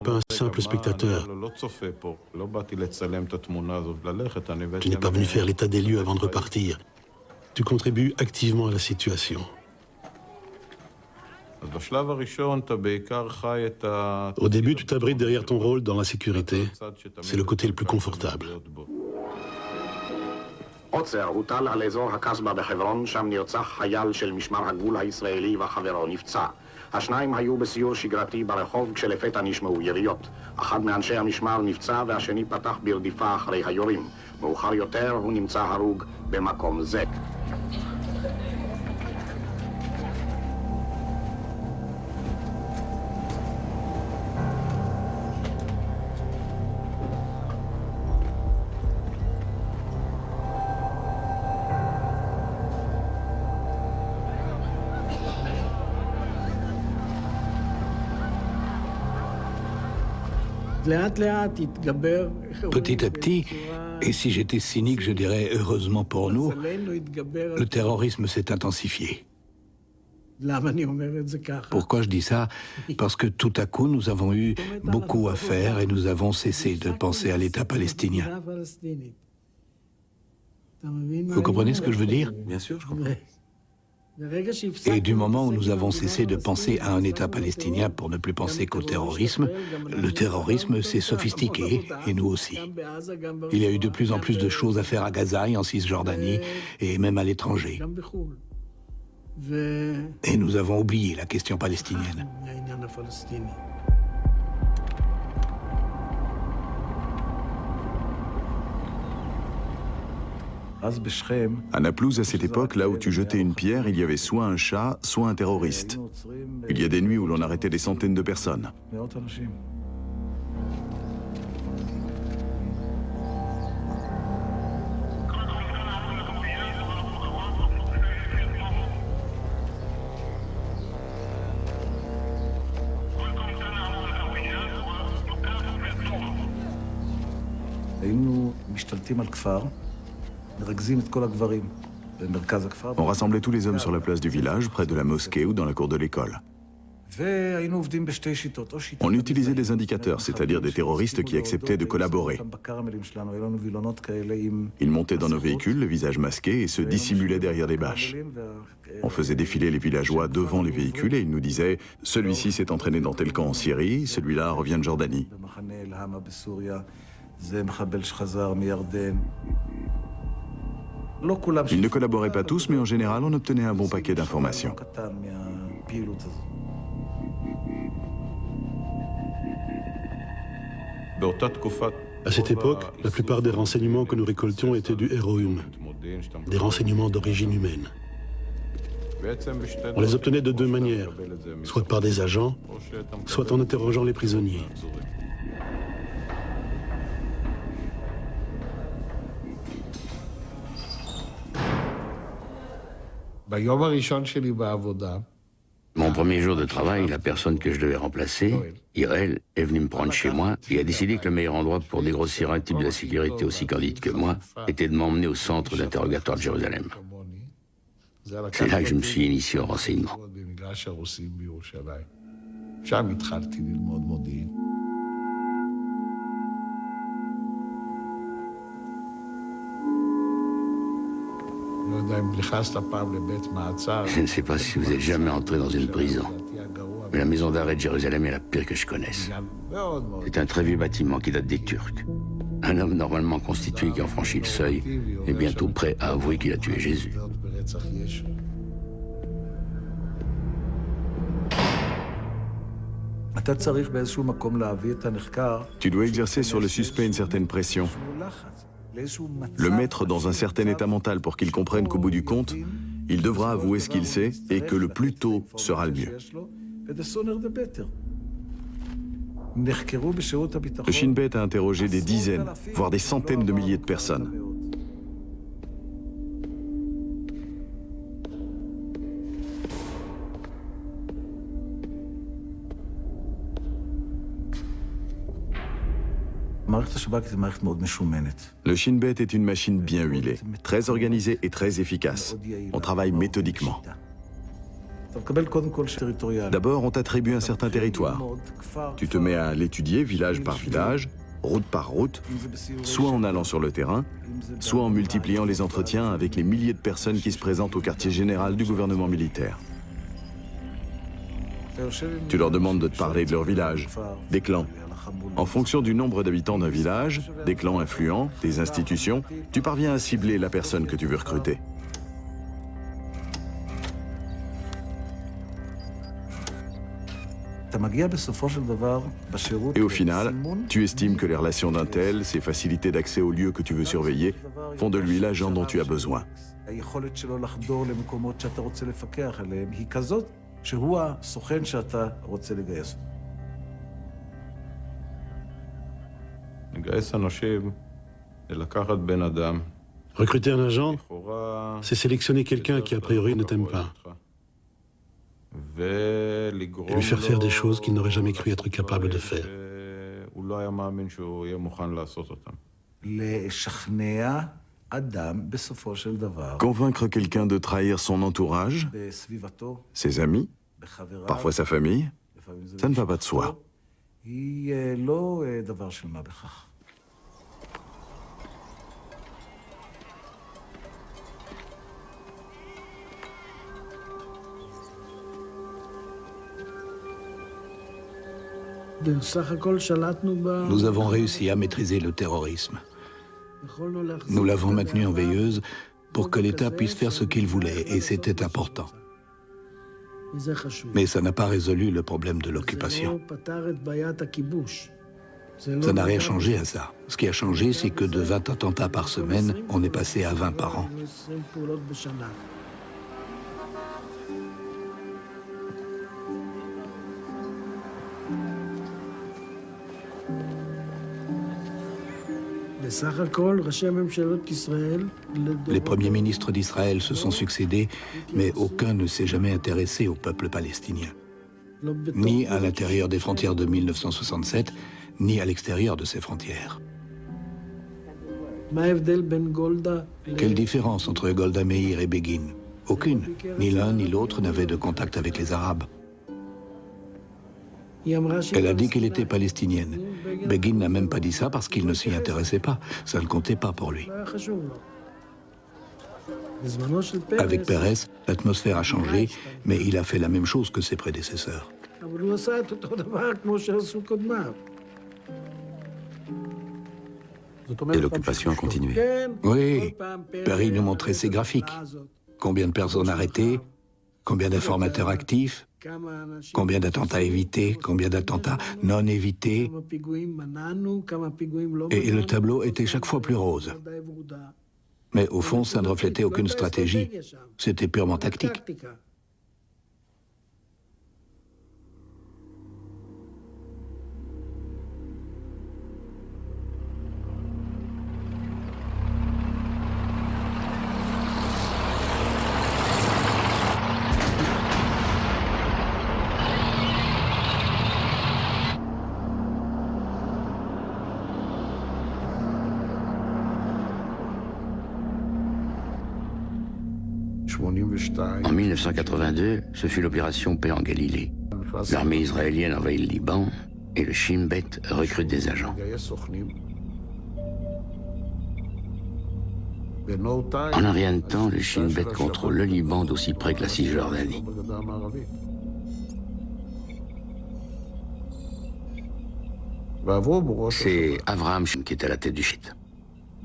pas un simple spectateur. Tu n'es pas venu faire l'état des lieux avant de repartir. Tu contribues activement à la situation. Au début, tu t'abrites derrière ton rôle dans la sécurité. C'est le côté le plus confortable. עוצר הוטל על אזור הקסבה בחברון, שם נרצח חייל של משמר הגבול הישראלי וחברו נפצע. השניים היו בסיור שגרתי ברחוב כשלפתע נשמעו יריות. אחד מאנשי המשמר נפצע והשני פתח ברדיפה אחרי היורים. מאוחר יותר הוא נמצא הרוג במקום זה. Petit à petit, et si j'étais cynique, je dirais heureusement pour nous, le terrorisme s'est intensifié. Pourquoi je dis ça? Parce que tout à coup, nous avons eu beaucoup à faire et nous avons cessé de penser à l'État palestinien. Vous comprenez ce que je veux dire? Bien sûr, je comprends. Et du moment où nous avons cessé de penser à un État palestinien pour ne plus penser qu'au terrorisme, le terrorisme s'est sophistiqué, et nous aussi. Il y a eu de plus en plus de choses à faire à Gaza et en Cisjordanie, et même à l'étranger. Et nous avons oublié la question palestinienne. À Naplouse, à cette époque, là où tu jetais une pierre, il y avait soit un chat, soit un terroriste. Il y a des nuits où l'on arrêtait des centaines de personnes. On rassemblait tous les hommes sur la place du village, près de la mosquée ou dans la cour de l'école. On utilisait des indicateurs, c'est-à-dire des terroristes qui acceptaient de collaborer. Ils montaient dans nos véhicules, le visage masqué, et se dissimulaient derrière des bâches. On faisait défiler les villageois devant les véhicules et ils nous disaient « Celui-ci s'est entraîné dans tel camp en Syrie, celui-là revient de Jordanie ». Ils ne collaboraient pas tous, mais en général, on obtenait un bon paquet d'informations. À cette époque, la plupart des renseignements que nous récoltions étaient du héroïum, des renseignements d'origine humaine. On les obtenait de deux manières, soit par des agents, soit en interrogeant les prisonniers. Mon premier jour de travail, la personne que je devais remplacer, Irel, est venue me prendre chez moi et a décidé que le meilleur endroit pour dégrossir un type de la sécurité aussi candide que moi était de m'emmener au centre d'interrogatoire de Jérusalem. C'est là que je me suis initié au renseignement. Je ne sais pas si vous êtes jamais entré dans une prison, mais la maison d'arrêt de Jérusalem est la pire que je connaisse. C'est un très vieux bâtiment qui date des Turcs. Un homme normalement constitué qui a franchi le seuil est bientôt prêt à avouer qu'il a tué Jésus. Tu dois exercer sur le suspect une certaine pression. Le mettre dans un certain état mental pour qu'il comprenne qu'au bout du compte, il devra avouer ce qu'il sait et que le plus tôt sera le mieux. Le Shin Bet a interrogé des dizaines, voire des centaines de milliers de personnes. Le Shin Bet est une machine bien huilée, très organisée et très efficace. On travaille méthodiquement. D'abord, on t'attribue un certain territoire. Tu te mets à l'étudier village par village, route par route, soit en allant sur le terrain, soit en multipliant les entretiens avec les milliers de personnes qui se présentent au quartier général du gouvernement militaire. Tu leur demandes de te parler de leur village, des clans. En fonction du nombre d'habitants d'un village, des clans influents, des institutions, tu parviens à cibler la personne que tu veux recruter. Et au final, tu estimes que les relations d'un tel, ses facilités d'accès aux lieux que tu veux surveiller, font de lui l'agent dont tu as besoin. Recruter un agent, c'est sélectionner quelqu'un qui a priori ne t'aime pas et lui faire faire des choses qu'il n'aurait jamais cru être capable de faire. Convaincre quelqu'un de trahir son entourage, ses amis, parfois sa famille, ça ne va pas de soi. Nous avons réussi à maîtriser le terrorisme. Nous l'avons maintenu en veilleuse pour que l'État puisse faire ce qu'il voulait, et c'était important. Mais ça n'a pas résolu le problème de l'occupation. Ça n'a rien changé à ça. Ce qui a changé, c'est que de 20 attentats par semaine, on est passé à 20 par an. Les premiers ministres d'Israël se sont succédés, mais aucun ne s'est jamais intéressé au peuple palestinien. Ni à l'intérieur des frontières de 1967, ni à l'extérieur de ces frontières. Quelle différence entre Golda Meir et Begin? Aucune. Ni l'un ni l'autre n'avait de contact avec les Arabes. Elle a dit qu'elle était palestinienne. Begin n'a même pas dit ça parce qu'il ne s'y intéressait pas. Ça ne comptait pas pour lui. Avec Pérez, l'atmosphère a changé, mais il a fait la même chose que ses prédécesseurs. Et l'occupation a continué. Oui, Perry nous montrait ses graphiques. Combien de personnes arrêtées, combien d'informateurs actifs, combien d'attentats évités, combien d'attentats non évités. Et le tableau était chaque fois plus rose. Mais au fond, ça ne reflétait aucune stratégie. C'était purement tactique. En 1982, ce fut l'opération Paix en Galilée. L'armée israélienne envahit le Liban et le Shin Bet recrute des agents. En un rien de temps, le Shin Bet contrôle le Liban d'aussi près que la Cisjordanie. C'est Avraham qui est à la tête du Shin Bet.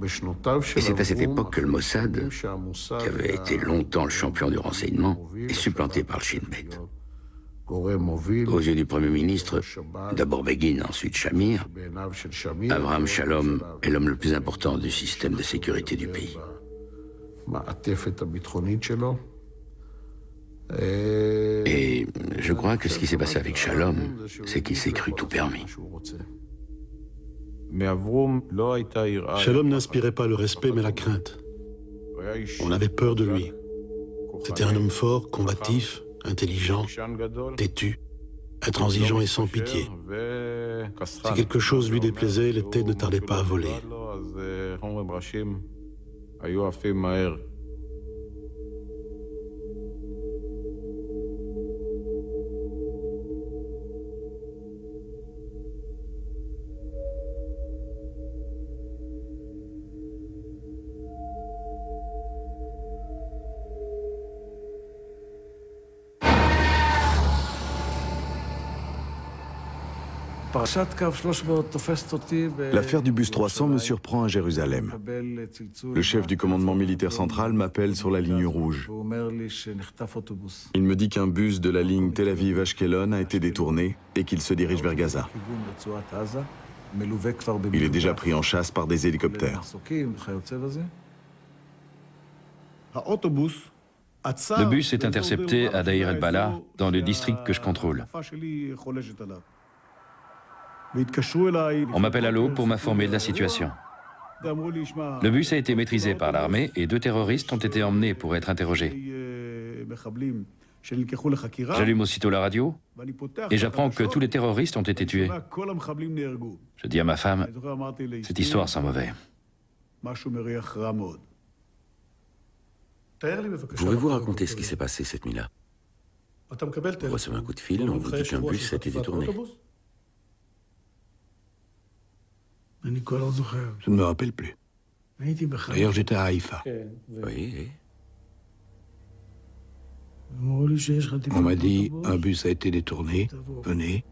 Et c'est à cette époque que le Mossad, qui avait été longtemps le champion du renseignement, est supplanté par le Shin Bet. Aux yeux du Premier ministre, d'abord Begin, ensuite Shamir, Avraham Shalom est l'homme le plus important du système de sécurité du pays. Et je crois que ce qui s'est passé avec Shalom, c'est qu'il s'est cru tout permis. Shalom n'inspirait pas le respect, mais la crainte. On avait peur de lui. C'était un homme fort, combatif, intelligent, têtu, intransigeant et sans pitié. Si quelque chose lui déplaisait, les têtes ne tardaient pas à voler. L'affaire du bus 300 me surprend à Jérusalem. Le chef du commandement militaire central m'appelle sur la ligne rouge. Il me dit qu'un bus de la ligne Tel Aviv-Ashkelon a été détourné et qu'il se dirige vers Gaza. Il est déjà pris en chasse par des hélicoptères. Le bus est intercepté à Daïr el-Bala, dans le district que je contrôle. On m'appelle à l'eau pour m'informer de la situation. Le bus a été maîtrisé par l'armée et 2 terroristes ont été emmenés pour être interrogés. J'allume aussitôt la radio et j'apprends que tous les terroristes ont été tués. Je dis à ma femme, cette histoire sent mauvais. Pouvez-vous raconter ce qui s'est passé cette nuit-là? Vous recevez un coup de fil, on vous dit qu'un bus a été détourné. Je ne me rappelle plus. D'ailleurs, j'étais à Haïfa. Oui. On m'a dit, un bus a été détourné, venez.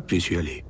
J'y suis allé.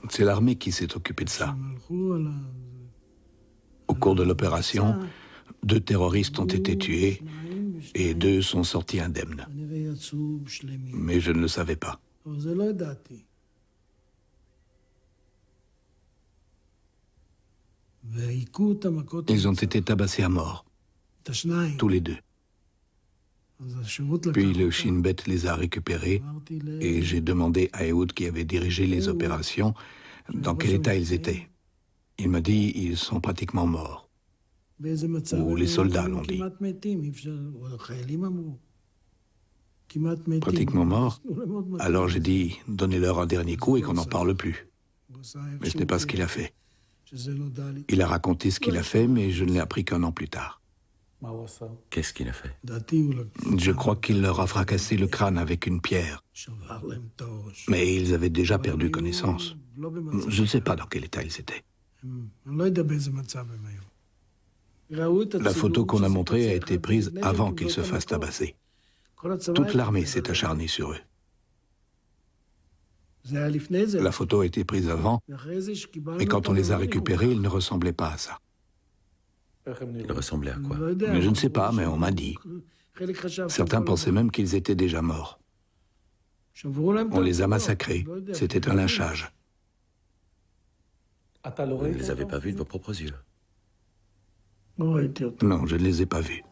C'est l'armée qui s'est occupée de ça. Au cours de l'opération, 2 terroristes ont été tués et 2 sont sortis indemnes. Mais je ne le savais pas. Ils ont été tabassés à mort, tous les 2. Puis le Shin Bet les a récupérés et j'ai demandé à Ehud, qui avait dirigé les opérations, dans quel état ils étaient. Il m'a dit, ils sont pratiquement morts. Ou les soldats l'ont dit. Pratiquement morts. Alors j'ai dit, donnez-leur un dernier coup et qu'on n'en parle plus. Mais ce n'est pas ce qu'il a fait. Il a raconté ce qu'il a fait, mais je ne l'ai appris qu'1 an plus tard. Qu'est-ce qu'il a fait? Je crois qu'il leur a fracassé le crâne avec une pierre. Mais ils avaient déjà perdu connaissance. Je ne sais pas dans quel état ils étaient. La photo qu'on a montrée a été prise avant qu'ils se fassent tabasser. Toute l'armée s'est acharnée sur eux. La photo a été prise avant, mais quand on les a récupérés, ils ne ressemblaient pas à ça. Il ressemblait à quoi? Je ne sais pas, mais on m'a dit. Certains pensaient même qu'ils étaient déjà morts. On les a massacrés. C'était un lynchage. Vous ne les avez pas vus de vos propres yeux? Non, je ne les ai pas vus.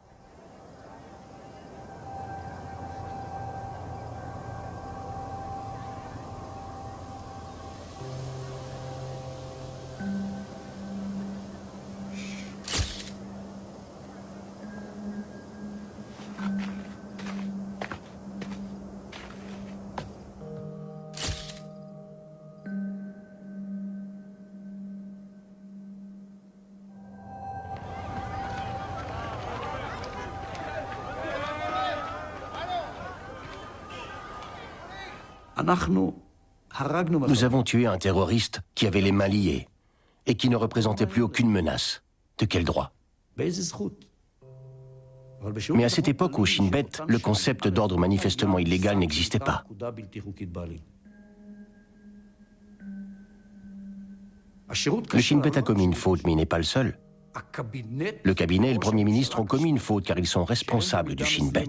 Nous avons tué un terroriste qui avait les mains liées. et qui ne représentait plus aucune menace. De quel droit? Mais à cette époque, au Shin Bet, le concept d'ordre manifestement illégal n'existait pas. Le Shin Bet a commis une faute, mais il n'est pas le seul. Le cabinet et le Premier ministre ont commis une faute car ils sont responsables du Shin Bet.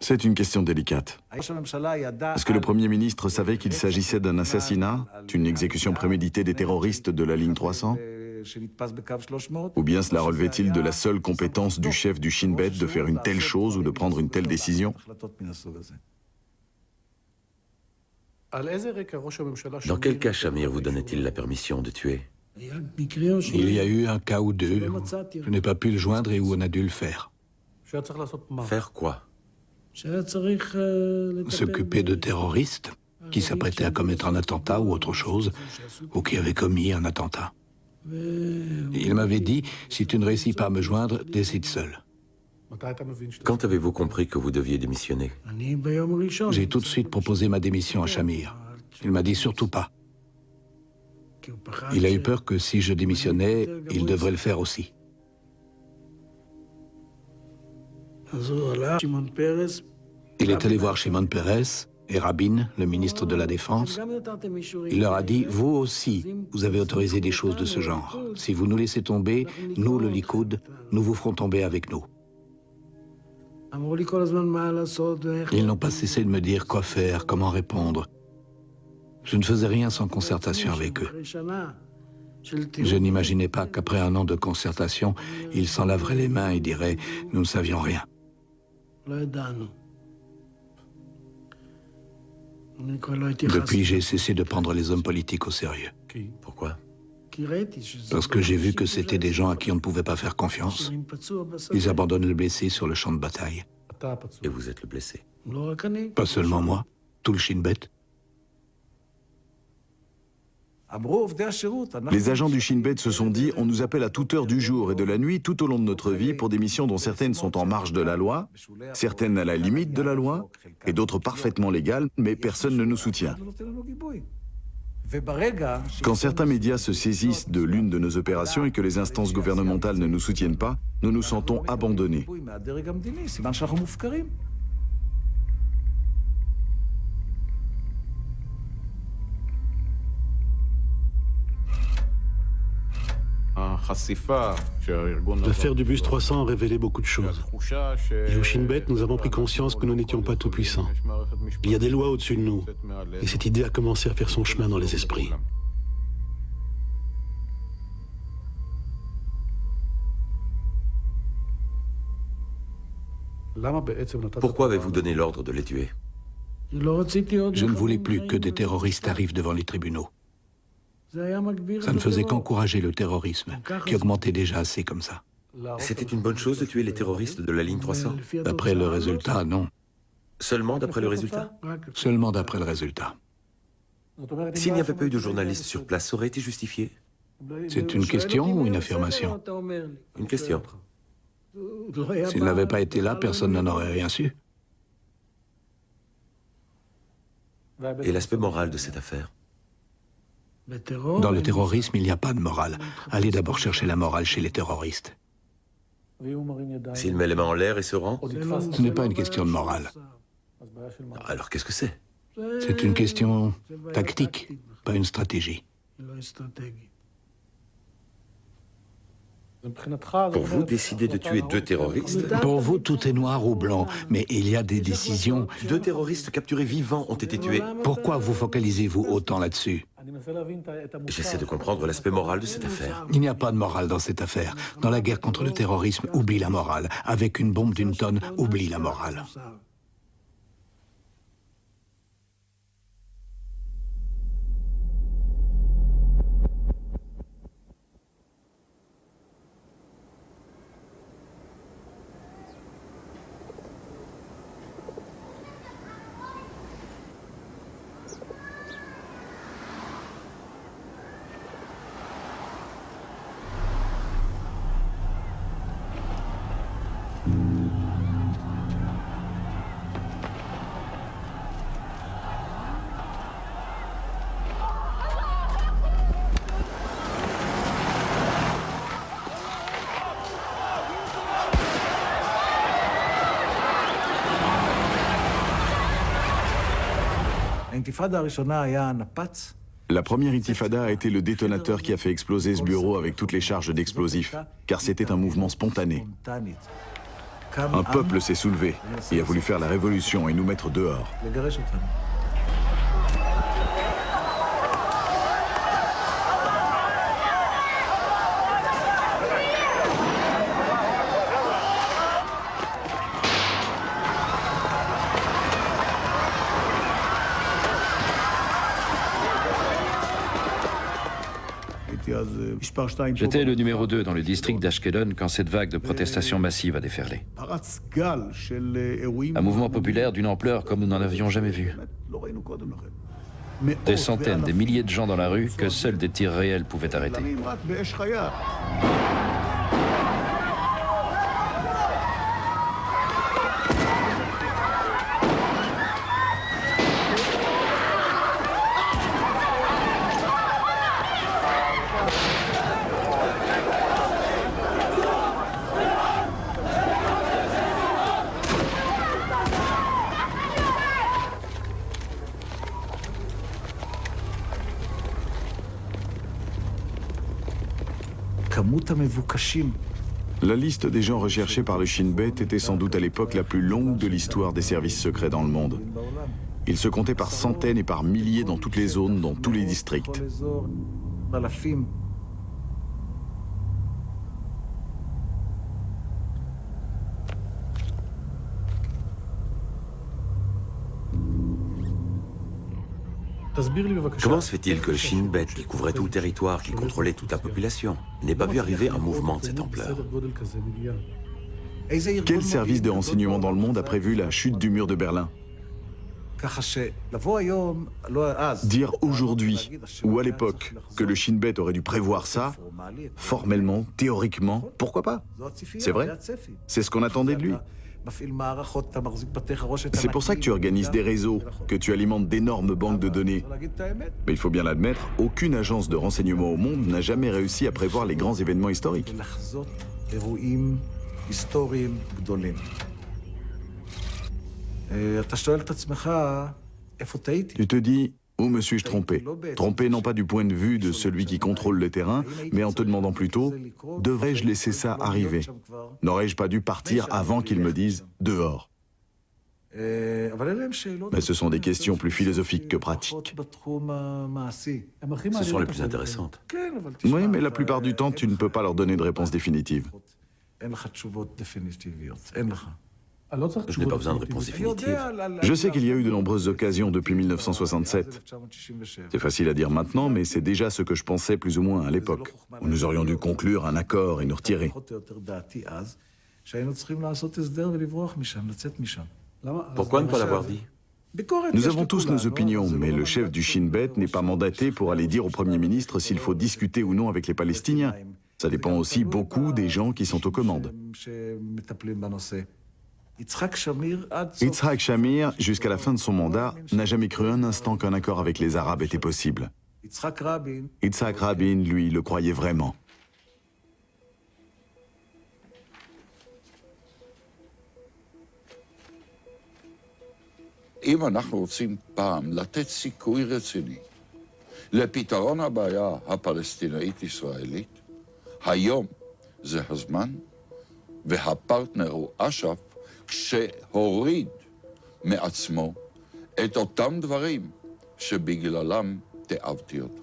C'est une question délicate. Est-ce que le Premier ministre savait qu'il s'agissait d'un assassinat, d'une exécution préméditée des terroristes de la ligne 300? Ou bien cela relevait-il de la seule compétence du chef du Shin Bet de faire une telle chose ou de prendre une telle décision? Dans quel cas Shamir vous donnait-il la permission de tuer? Il y a eu un cas ou deux où je n'ai pas pu le joindre et où on a dû le faire. Faire quoi? S'occuper de terroristes qui s'apprêtaient à commettre un attentat ou autre chose, ou qui avaient commis un attentat. Il m'avait dit, si tu ne réussis pas à me joindre, décide seul. Quand avez-vous compris que vous deviez démissionner? J'ai tout de suite proposé ma démission à Shamir. Il m'a dit surtout pas. Il a eu peur que si je démissionnais, il devrait le faire aussi. Il est allé voir Shimon Peres et Rabin, le ministre de la Défense. Il leur a dit, vous aussi, vous avez autorisé des choses de ce genre. Si vous nous laissez tomber, nous, le Likoud, nous vous ferons tomber avec nous. Ils n'ont pas cessé de me dire quoi faire, comment répondre. Je ne faisais rien sans concertation avec eux. Je n'imaginais pas qu'après un an de concertation, ils s'en laveraient les mains et diraient « nous ne savions rien ». Depuis, j'ai cessé de prendre les hommes politiques au sérieux. Pourquoi? Parce que j'ai vu que c'était des gens à qui on ne pouvait pas faire confiance. Ils abandonnent le blessé sur le champ de bataille. Et vous êtes le blessé? Pas seulement moi, tout le Shin Bet. Les agents du Shin Bet se sont dit, on nous appelle à toute heure du jour et de la nuit tout au long de notre vie pour des missions dont certaines sont en marge de la loi, certaines à la limite de la loi, et d'autres parfaitement légales, mais personne ne nous soutient. Quand certains médias se saisissent de l'une de nos opérations et que les instances gouvernementales ne nous soutiennent pas, nous nous sentons abandonnés. L'affaire du bus 300 a révélé beaucoup de choses. Et au Shin Bet, nous avons pris conscience que nous n'étions pas tout puissants. Il y a des lois au-dessus de nous. Et cette idée a commencé à faire son chemin dans les esprits. Pourquoi avez-vous donné l'ordre de les tuer? Je ne voulais plus que des terroristes arrivent devant les tribunaux. Ça ne faisait qu'encourager le terrorisme, qui augmentait déjà assez comme ça. C'était une bonne chose de tuer les terroristes de la ligne 300? D'après le résultat, non. Seulement d'après le résultat? Seulement d'après le résultat. S'il n'y avait pas eu de journalistes sur place, ça aurait été justifié? C'est une question ou une affirmation? Une question. S'ils n'avaient pas été là, personne n'en aurait rien su. Et l'aspect moral de cette affaire? Dans le terrorisme, il n'y a pas de morale. Allez d'abord chercher la morale chez les terroristes. S'il met les mains en l'air et se rend? Ce n'est pas une question de morale. Alors qu'est-ce que c'est? C'est une question tactique, pas une stratégie. Pour vous, décider de tuer 2 terroristes? Pour vous, tout est noir ou blanc, mais il y a des décisions. 2 terroristes capturés vivants ont été tués. Pourquoi vous focalisez-vous autant là-dessus? J'essaie de comprendre l'aspect moral de cette affaire. Il n'y a pas de morale dans cette affaire. Dans la guerre contre le terrorisme, oublie la morale. Avec une bombe d'une tonne, oublie la morale. La première intifada a été le détonateur qui a fait exploser ce bureau avec toutes les charges d'explosifs, car c'était un mouvement spontané. Un peuple s'est soulevé et a voulu faire la révolution et nous mettre dehors. J'étais le numéro 2 dans le district d'Ashkelon quand cette vague de protestations massives a déferlé. Un mouvement populaire d'une ampleur comme nous n'en avions jamais vu. Des centaines, des milliers de gens dans la rue que seuls des tirs réels pouvaient arrêter. La liste des gens recherchés par le Shin Bet était sans doute à l'époque la plus longue de l'histoire des services secrets dans le monde. Ils se comptaient par centaines et par milliers dans toutes les zones, dans tous les districts. Comment se fait-il que le Shin Bet, qui couvrait tout le territoire, qui contrôlait toute la population, n'ait pas vu arriver un mouvement de cette ampleur? Quel service de renseignement dans le monde a prévu la chute du mur de Berlin? Dire aujourd'hui, ou à l'époque, que le Shin Bet aurait dû prévoir ça, formellement, théoriquement, pourquoi pas? C'est vrai? C'est ce qu'on attendait de lui. C'est pour ça que tu organises des réseaux, que tu alimentes d'énormes banques de données. Mais il faut bien l'admettre, aucune agence de renseignement au monde n'a jamais réussi à prévoir les grands événements historiques. Tu te dis, où me suis-je trompé? Trompé non pas du point de vue de celui qui contrôle le terrain, mais en te demandant plutôt, devrais-je laisser ça arriver? N'aurais-je pas dû partir avant qu'ils me disent « dehors » ? Mais ce sont des questions plus philosophiques que pratiques. Ce sont les plus intéressantes. Oui, mais la plupart du temps, tu ne peux pas leur donner de réponse définitive. Je n'ai pas besoin de réponse définitive. Je sais qu'il y a eu de nombreuses occasions depuis 1967. C'est facile à dire maintenant, mais c'est déjà ce que je pensais plus ou moins à l'époque, où nous aurions dû conclure un accord et nous retirer. Pourquoi ne pas l'avoir dit? Nous avons tous nos opinions, mais le chef du Shin Bet n'est pas mandaté pour aller dire au Premier ministre s'il faut discuter ou non avec les Palestiniens. Ça dépend aussi beaucoup des gens qui sont aux commandes. Yitzhak Shamir, jusqu'à la fin de son mandat, n'a jamais cru un instant qu'un accord avec les Arabes était possible. Yitzhak Rabin, lui, le croyait vraiment. אם אנחנו רוצים פעם לתת סיכוי רציני לפתרון הבעיה הפלסטינאית-ישראלית, היום זה הזמן, והפרטנר הוא אש"ף, כשהוריד מעצמו את אותם דברים שבגללם תיעבתי אותו.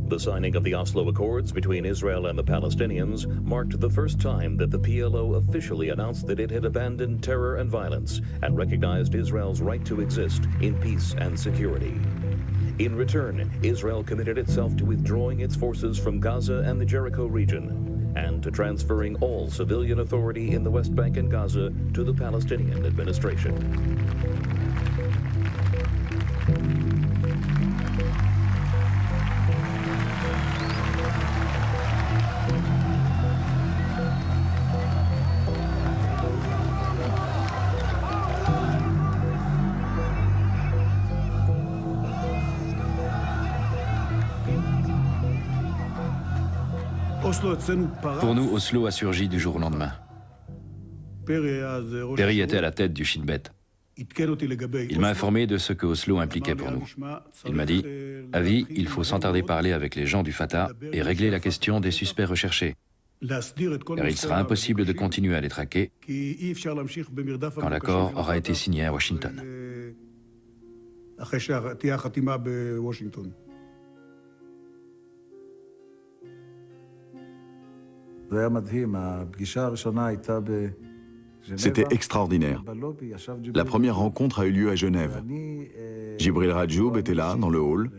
The signing of the Oslo Accords between Israel and the Palestinians marked the first time that the PLO officially announced that it had abandoned terror and violence and recognized Israel's right to exist in peace and security. In return, Israel committed itself to withdrawing its forces from Gaza and the Jericho region and to transferring all civilian authority in the West Bank and Gaza to the Palestinian administration. Pour nous, Oslo a surgi du jour au lendemain. Perry était à la tête du Shin Bet. Il m'a informé de ce que Oslo impliquait pour nous. Il m'a dit « Avi, il faut sans tarder parler avec les gens du Fatah et régler la question des suspects recherchés, car il sera impossible de continuer à les traquer quand l'accord aura été signé à Washington. » C'était extraordinaire. La première rencontre a eu lieu à Genève. Jibril Rajoub était là, dans le hall.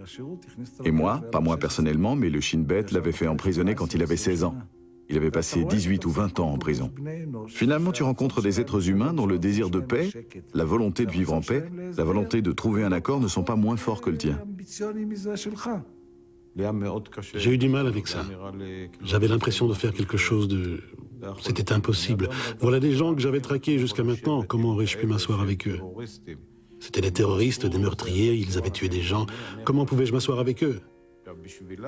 Et moi, pas moi personnellement, mais le Shin Bet l'avait fait emprisonner quand il avait 16 ans. Il avait passé 18 ou 20 ans en prison. Finalement, tu rencontres des êtres humains dont le désir de paix, la volonté de vivre en paix, la volonté de trouver un accord ne sont pas moins forts que le tien. J'ai eu du mal avec ça. J'avais l'impression de faire quelque chose de... C'était impossible. Voilà des gens que j'avais traqués jusqu'à maintenant. Comment aurais-je pu m'asseoir avec eux? C'étaient des terroristes, des meurtriers, ils avaient tué des gens. Comment pouvais-je m'asseoir avec eux?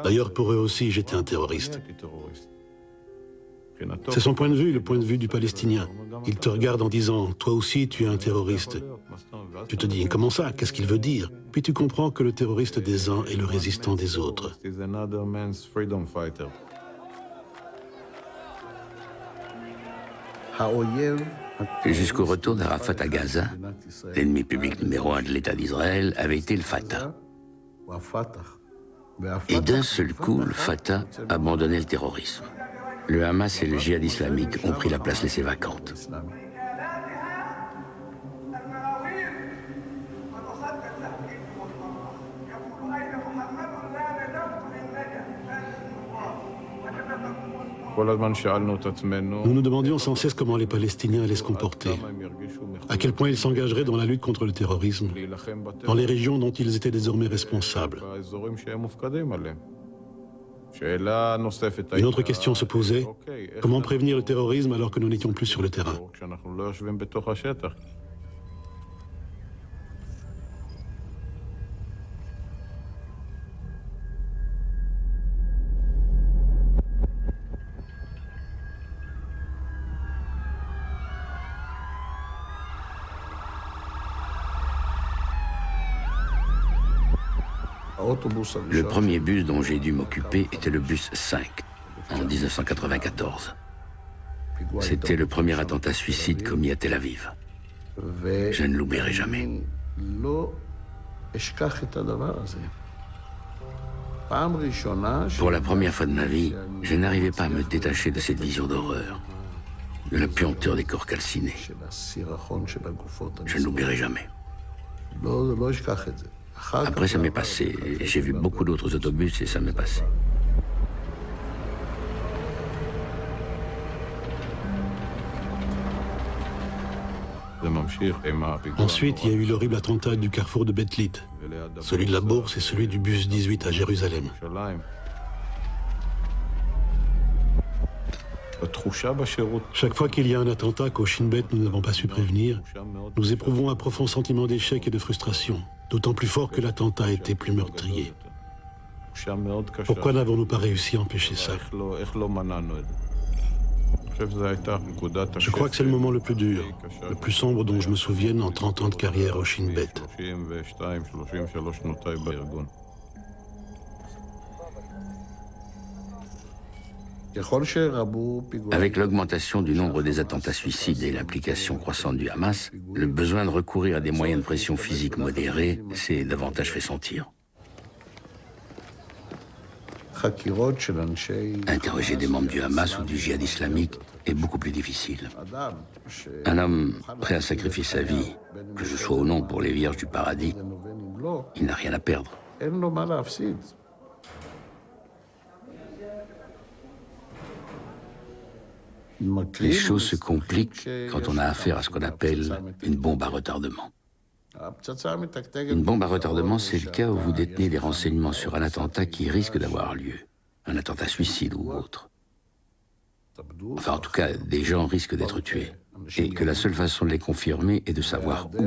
D'ailleurs, pour eux aussi, j'étais un terroriste. C'est son point de vue, le point de vue du Palestinien. Il te regarde en disant « Toi aussi, tu es un terroriste ». Tu te dis « Comment ça? Qu'est-ce qu'il veut dire ?» Puis tu comprends que le terroriste des uns est le résistant des autres. Jusqu'au retour d'Arafat à Gaza, l'ennemi public numéro 1 de l'État d'Israël avait été le Fatah. Et d'un seul coup, le Fatah abandonnait le terrorisme. Le Hamas et le djihad islamique ont pris la place laissée vacante. Nous nous demandions sans cesse comment les Palestiniens allaient se comporter, à quel point ils s'engageraient dans la lutte contre le terrorisme, dans les régions dont ils étaient désormais responsables. Une autre question se posait, comment prévenir le terrorisme alors que nous n'étions plus sur le terrain? Le premier bus dont j'ai dû m'occuper était le bus 5, en 1994. C'était le premier attentat suicide commis à Tel Aviv. Je ne l'oublierai jamais. Pour la première fois de ma vie, je n'arrivais pas à me détacher de cette vision d'horreur, de la puanteur des corps calcinés. Je ne l'oublierai jamais. Après, ça m'est passé. J'ai vu beaucoup d'autres autobus et ça m'est passé. Ensuite, il y a eu l'horrible attentat du carrefour de Beth-Lit, celui de la Bourse et celui du bus 18 à Jérusalem. Chaque fois qu'il y a un attentat qu'au Shin Bet nous n'avons pas su prévenir, nous éprouvons un profond sentiment d'échec et de frustration, d'autant plus fort que l'attentat était plus meurtrier. Pourquoi n'avons-nous pas réussi à empêcher ça? Je crois que c'est le moment le plus dur, le plus sombre dont je me souvienne en 30 ans de carrière au Shin Bet. Avec l'augmentation du nombre des attentats suicides et l'implication croissante du Hamas, le besoin de recourir à des moyens de pression physique modérés s'est davantage fait sentir. Interroger des membres du Hamas ou du djihad islamique est beaucoup plus difficile. Un homme prêt à sacrifier sa vie, que ce soit ou non pour les vierges du paradis, il n'a rien à perdre. Les choses se compliquent quand on a affaire à ce qu'on appelle une bombe à retardement. Une bombe à retardement, c'est le cas où vous détenez des renseignements sur un attentat qui risque d'avoir lieu, un attentat suicide ou autre. Enfin, en tout cas, des gens risquent d'être tués, et que la seule façon de les confirmer est de savoir où,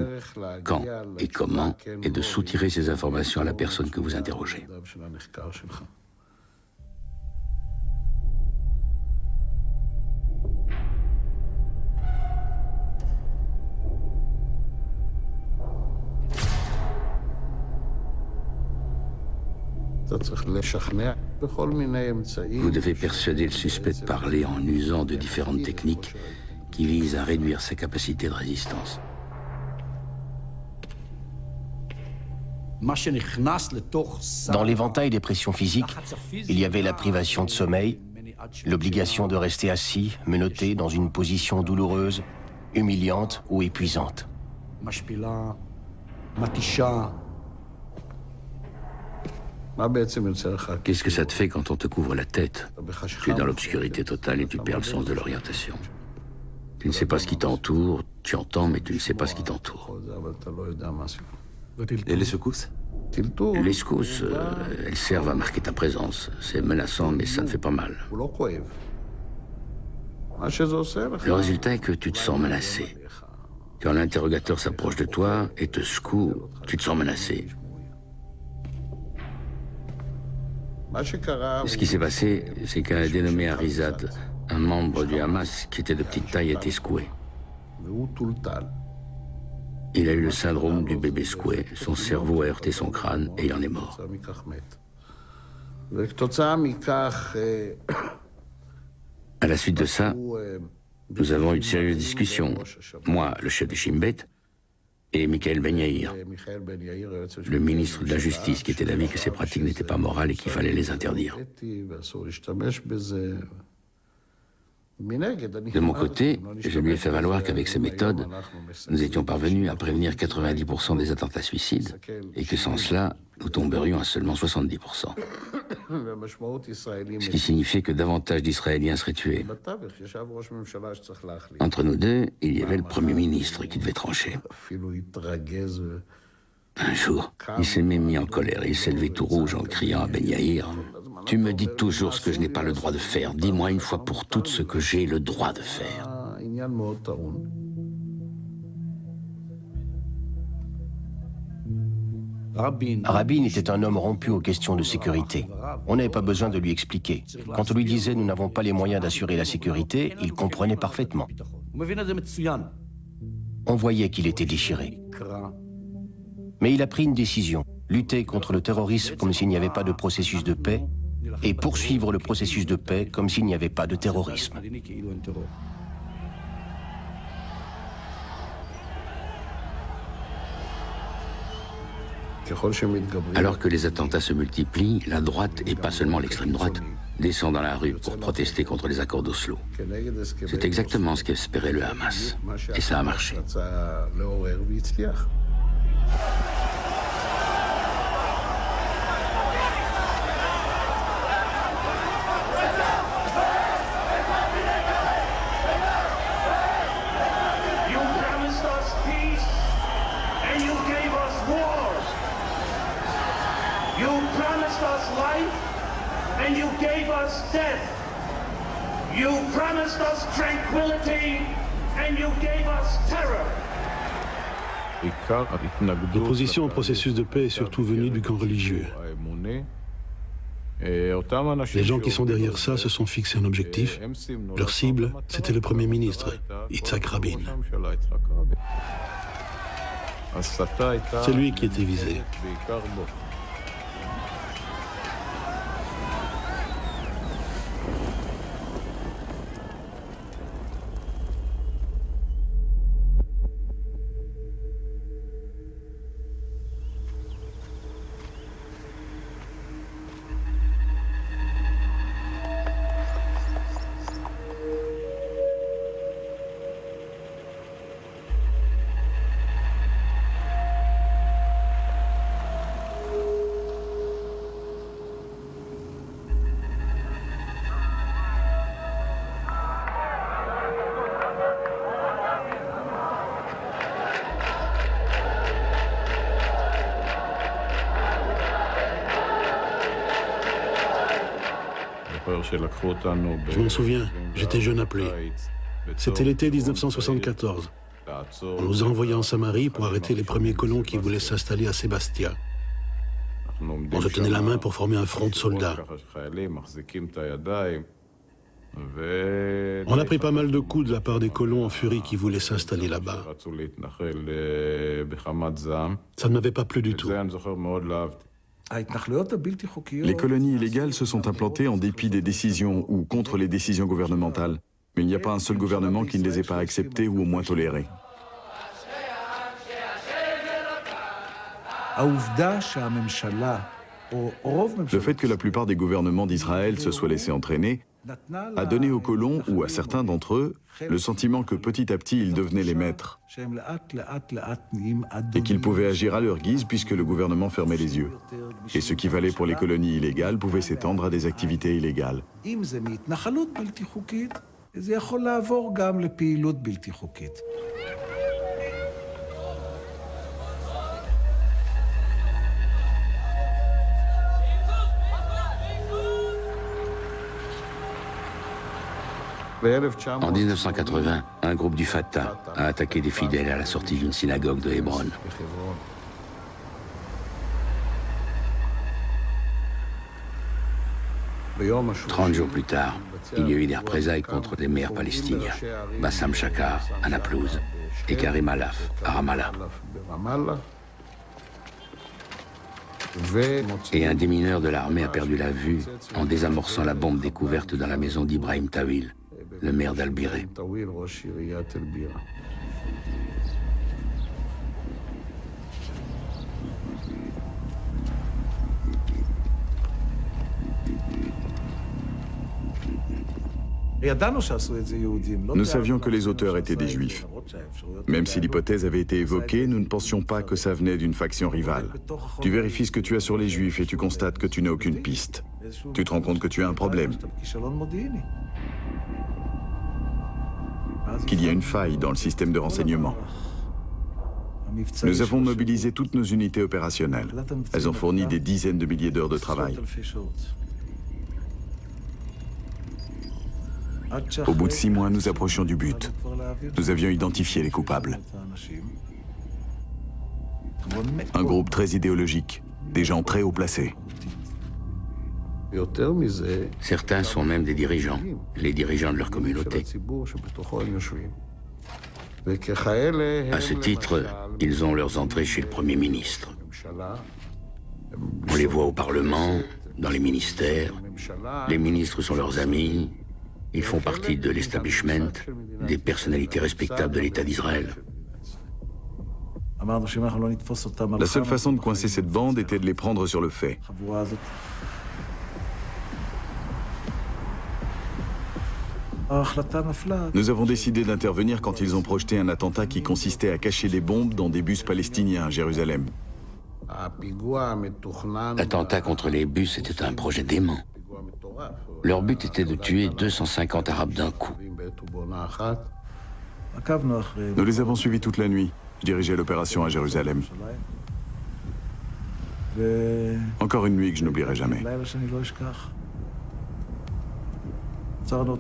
quand et comment, et de soutirer ces informations à la personne que vous interrogez. Vous devez persuader le suspect de parler en usant de différentes techniques qui visent à réduire sa capacité de résistance. Dans l'éventail des pressions physiques, il y avait la privation de sommeil, l'obligation de rester assis, menotté dans une position douloureuse, humiliante ou épuisante. Qu'est-ce que ça te fait quand on te couvre la tête? Tu es dans l'obscurité totale et tu perds le sens de l'orientation. Tu ne sais pas ce qui t'entoure, tu entends, mais tu ne sais pas ce qui t'entoure. Et les secousses? Les secousses, elles servent à marquer ta présence. C'est menaçant, mais ça ne fait pas mal. Le résultat est que tu te sens menacé. Quand l'interrogateur s'approche de toi et te secoue, tu te sens menacé. Ce qui s'est passé, c'est qu'un dénommé Arizad, un membre du Hamas qui était de petite taille, a été secoué. Il a eu le syndrome du bébé secoué. Son cerveau a heurté son crâne et il en est mort. À la suite de ça, nous avons eu de sérieuses discussions. Moi, le chef du Shin Bet, et Michael Ben Yair, le ministre de la Justice, qui était d'avis que ces pratiques n'étaient pas morales et qu'il fallait les interdire. De mon côté, je lui ai fait valoir qu'avec ces méthodes, nous étions parvenus à prévenir 90% des attentats suicides et que sans cela, nous tomberions à seulement 70%. Ce qui signifiait que davantage d'Israéliens seraient tués. Entre nous deux, il y avait le Premier ministre qui devait trancher. Un jour, il s'est même mis en colère et il s'est levé tout rouge en criant à Ben Yair: « Tu me dis toujours ce que je n'ai pas le droit de faire. Dis-moi une fois pour toutes ce que j'ai le droit de faire. » Rabin était un homme rompu aux questions de sécurité. On n'avait pas besoin de lui expliquer. Quand on lui disait « nous n'avons pas les moyens d'assurer la sécurité », il comprenait parfaitement. On voyait qu'il était déchiré. Mais il a pris une décision, lutter contre le terrorisme comme s'il n'y avait pas de processus de paix et poursuivre le processus de paix comme s'il n'y avait pas de terrorisme. Alors que les attentats se multiplient, la droite, et pas seulement l'extrême droite, descend dans la rue pour protester contre les accords d'Oslo. C'est exactement ce qu'espérait le Hamas. Et ça a marché. And you gave us death. You promised us tranquility, and you gave us terror. L'opposition au processus de paix est surtout venue du camp religieux. Les gens qui sont derrière ça se sont fixés un objectif. Leur cible, c'était le Premier ministre, Yitzhak Rabin. C'est lui qui était visé. Je m'en souviens, j'étais jeune appelé. C'était l'été 1974. On nous a envoyés en Samarie pour arrêter les premiers colons qui voulaient s'installer à Sébastia. On se tenait la main pour former un front de soldats. On a pris pas mal de coups de la part des colons en furie qui voulaient s'installer là-bas. Ça ne m'avait pas plu du tout. Les colonies illégales se sont implantées en dépit des décisions ou contre les décisions gouvernementales, mais il n'y a pas un seul gouvernement qui ne les ait pas acceptées ou au moins tolérées. Le fait que la plupart des gouvernements d'Israël se soient laissés entraîner a donné aux colons, ou à certains d'entre eux, le sentiment que petit à petit ils devenaient les maîtres et qu'ils pouvaient agir à leur guise puisque le gouvernement fermait les yeux. Et ce qui valait pour les colonies illégales pouvait s'étendre à des activités illégales. En 1980, un groupe du Fatah a attaqué des fidèles à la sortie d'une synagogue de Hébron. Trente jours plus tard, il y a eu des représailles contre des maires palestiniens, Bassam Shakar à Naplouse et Karim Alaf à Ramallah. Et un des mineurs de l'armée a perdu la vue en désamorçant la bombe découverte dans la maison d'Ibrahim Tawil, le maire d'Al-Biré. Nous savions que les auteurs étaient des juifs. Même si l'hypothèse avait été évoquée, nous ne pensions pas que ça venait d'une faction rivale. Tu vérifies ce que tu as sur les juifs et tu constates que tu n'as aucune piste. Tu te rends compte que tu as un problème, qu'il y a une faille dans le système de renseignement. Nous avons mobilisé toutes nos unités opérationnelles. Elles ont fourni des dizaines de milliers d'heures de travail. Au bout de 6 mois, nous approchions du but. Nous avions identifié les coupables. Un groupe très idéologique, des gens très haut placés. Certains sont même des dirigeants, les dirigeants de leur communauté. À ce titre, ils ont leurs entrées chez le Premier ministre. On les voit au Parlement, dans les ministères. Les ministres sont leurs amis. Ils font partie de l'establishment, des personnalités respectables de l'État d'Israël. La seule façon de coincer cette bande était de les prendre sur le fait. Nous avons décidé d'intervenir quand ils ont projeté un attentat qui consistait à cacher des bombes dans des bus palestiniens à Jérusalem. L'attentat contre les bus était un projet dément. Leur but était de tuer 250 Arabes d'un coup. Nous les avons suivis toute la nuit. Je dirigeais l'opération à Jérusalem. Encore une nuit que je n'oublierai jamais.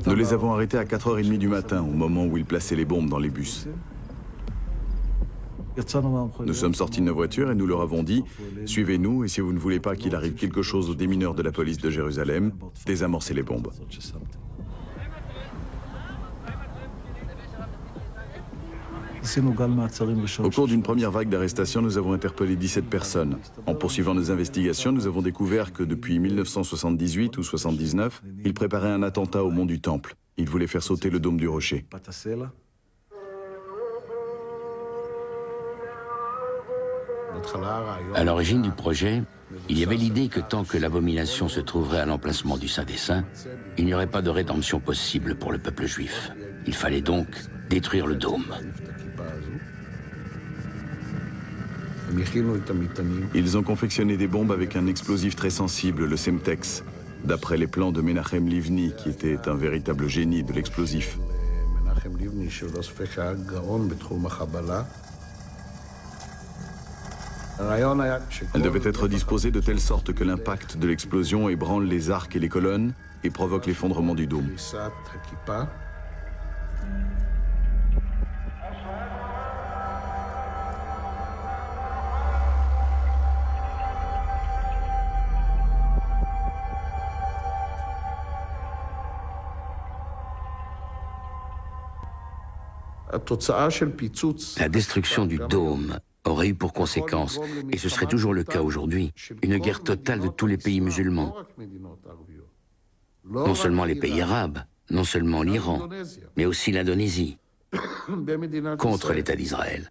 Nous les avons arrêtés à 4h30 du matin, au moment où ils plaçaient les bombes dans les bus. Nous sommes sortis de nos voitures et nous leur avons dit « Suivez-nous et si vous ne voulez pas qu'il arrive quelque chose aux démineurs de la police de Jérusalem, désamorcez les bombes. » Au cours d'une première vague d'arrestations, nous avons interpellé 17 personnes. En poursuivant nos investigations, nous avons découvert que depuis 1978 ou 1979, ils préparaient un attentat au mont du Temple. Ils voulaient faire sauter le dôme du rocher. À l'origine du projet, il y avait l'idée que tant que l'abomination se trouverait à l'emplacement du Saint des Saints, il n'y aurait pas de rédemption possible pour le peuple juif. Il fallait donc détruire le dôme. Ils ont confectionné des bombes avec un explosif très sensible, le Semtex, d'après les plans de Menachem Livni, qui était un véritable génie de l'explosif. Elle devait être disposée de telle sorte que l'impact de l'explosion ébranle les arcs et les colonnes et provoque l'effondrement du dôme. La destruction du dôme aurait eu pour conséquence, et ce serait toujours le cas aujourd'hui, une guerre totale de tous les pays musulmans. Non seulement les pays arabes, non seulement l'Iran, mais aussi l'Indonésie, contre l'État d'Israël.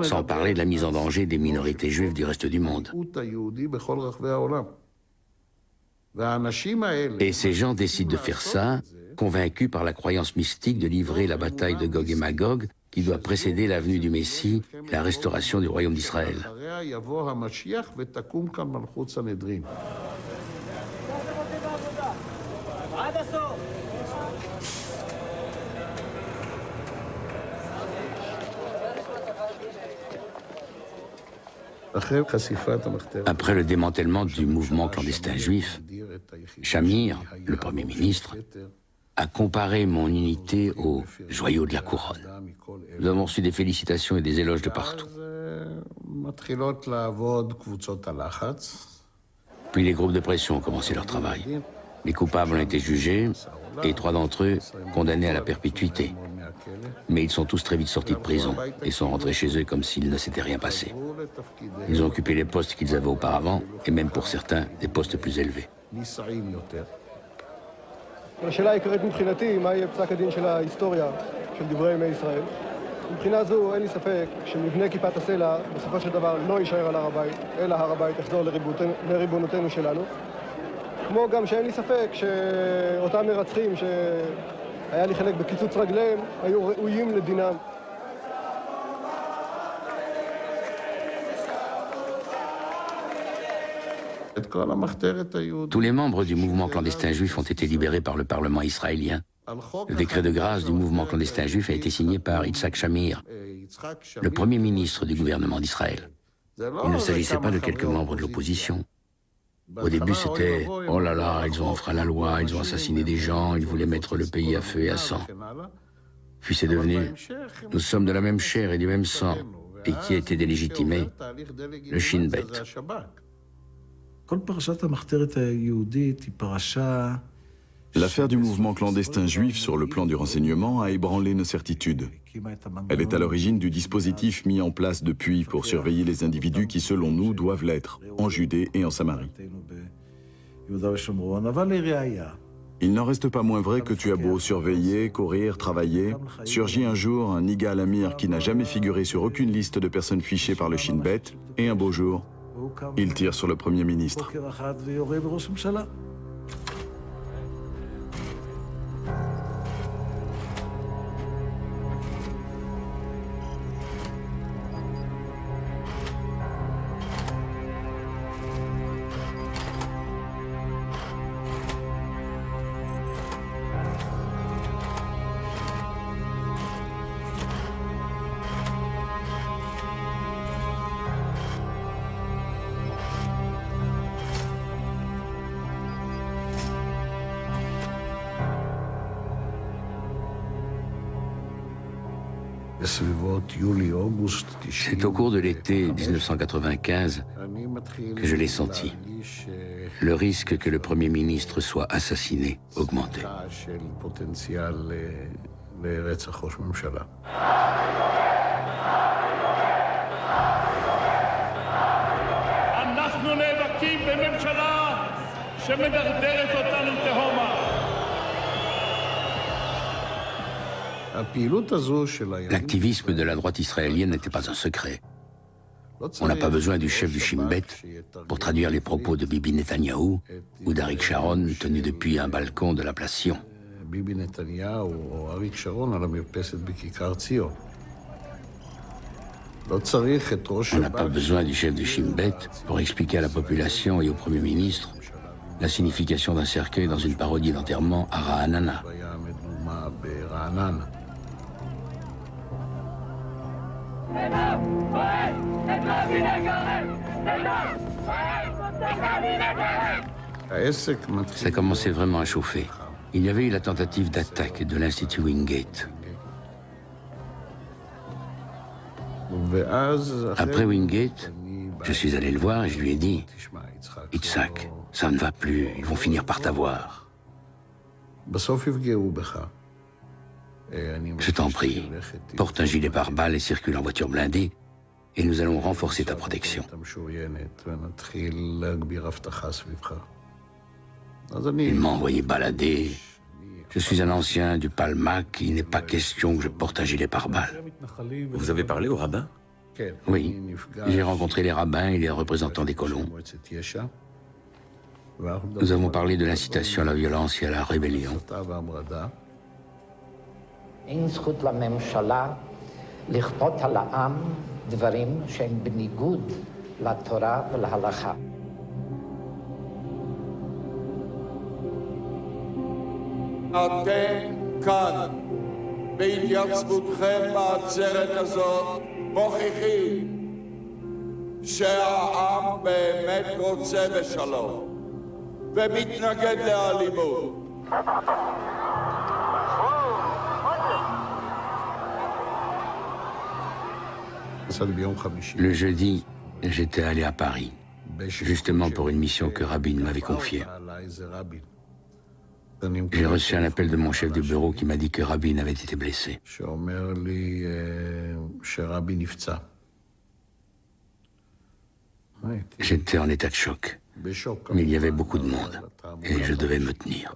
Sans parler de la mise en danger des minorités juives du reste du monde. Et ces gens décident de faire ça, convaincus par la croyance mystique de livrer la bataille de Gog et Magog, qui doit précéder la venue du Messie et la restauration du royaume d'Israël. Après le démantèlement du mouvement clandestin juif, Shamir, le Premier ministre, a comparé mon unité au joyau de la couronne. Nous avons reçu des félicitations et des éloges de partout. Puis les groupes de pression ont commencé leur travail. Les coupables ont été jugés et 3 d'entre eux condamnés à la perpétuité. Mais ils sont tous très vite sortis de prison et sont rentrés chez eux comme s'il ne s'était rien passé. Ils ont occupé les postes qu'ils avaient auparavant et même pour certains des postes plus élevés. השאלה העיקרית מבחינתי, מה יהיה פסק הדין של ההיסטוריה של דברי ימי ישראל. מבחינה זו אין לי ספק שמבנה כיפת הסלע בסופו של דבר לא יישאר על הר הבית, אלא הר הבית יחזור לריבונותנו שלנו. כמו גם שאין לי ספק שאותם מרצחים שהיה לי חלק בקיצוץ רגליהם היו ראויים לדינם. Tous les membres du mouvement clandestin juif ont été libérés par le Parlement israélien. Le décret de grâce du mouvement clandestin juif a été signé par Yitzhak Shamir, le premier ministre du gouvernement d'Israël. Il ne s'agissait pas de quelques membres de l'opposition. Au début, c'était « Oh là là, ils ont enfreint la loi, ils ont assassiné des gens, ils voulaient mettre le pays à feu et à sang. » Puis c'est devenu « Nous sommes de la même chair et du même sang. » Et qui a été délégitimé? Le Shin Bet. L'affaire du mouvement clandestin juif sur le plan du renseignement a ébranlé nos certitudes. Elle est à l'origine du dispositif mis en place depuis pour surveiller les individus qui, selon nous, doivent l'être, en Judée et en Samarie. Il n'en reste pas moins vrai que tu as beau surveiller, courir, travailler, surgit un jour un Yigal Amir qui n'a jamais figuré sur aucune liste de personnes fichées par le Shin Bet, et un beau jour, il tire sur le Premier ministre. C'est au cours de l'été 1995 que je l'ai senti. Le risque que le Premier ministre soit assassiné augmentait. L'activisme de la droite israélienne n'était pas un secret. On n'a pas besoin du chef du Shin Bet pour traduire les propos de Bibi Netanyahou ou d'Arik Sharon tenus depuis un balcon de la place Sion. On n'a pas besoin du chef du Shin Bet pour expliquer à la population et au Premier ministre la signification d'un cercueil dans une parodie d'enterrement à Ra'anana. Ça commençait vraiment à chauffer. Il y avait eu la tentative d'attaque de l'Institut Wingate. Après Wingate, je suis allé le voir et je lui ai dit « Yitzhak, ça ne va plus, ils vont finir par t'avoir. » Je t'en prie, porte un gilet pare-balles et circule en voiture blindée, et nous allons renforcer ta protection. Il m'a envoyé balader. Je suis un ancien du Palmach, il n'est pas question que je porte un gilet pare-balles. Vous avez parlé au rabbin? Oui, j'ai rencontré les rabbins et les représentants des colons. Nous avons parlé de l'incitation à la violence et à la rébellion. אין זכות לממשלה לכפות על העם דברים שהם בניגוד לתורה ולהלכה. אתם כאן, בהתייצבותכם בעצרת הזאת, מוכיחים שהעם באמת רוצה בשלום ומתנגד לאלימות. Le jeudi, j'étais allé à Paris, justement pour une mission que Rabin m'avait confiée. J'ai reçu un appel de mon chef de bureau qui m'a dit que Rabin avait été blessé. J'étais en état de choc, mais il y avait beaucoup de monde et je devais me tenir.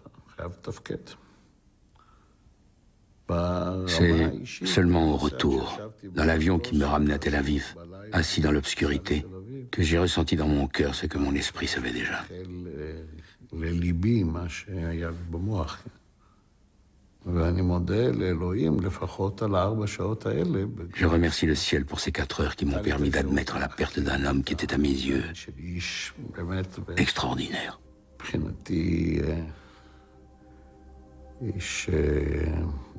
C'est seulement au retour, dans l'avion qui me ramenait à Tel Aviv, assis dans l'obscurité, que j'ai ressenti dans mon cœur ce que mon esprit savait déjà. Je remercie le ciel pour ces 4 heures qui m'ont permis d'admettre la perte d'un homme qui était à mes yeux extraordinaire. איש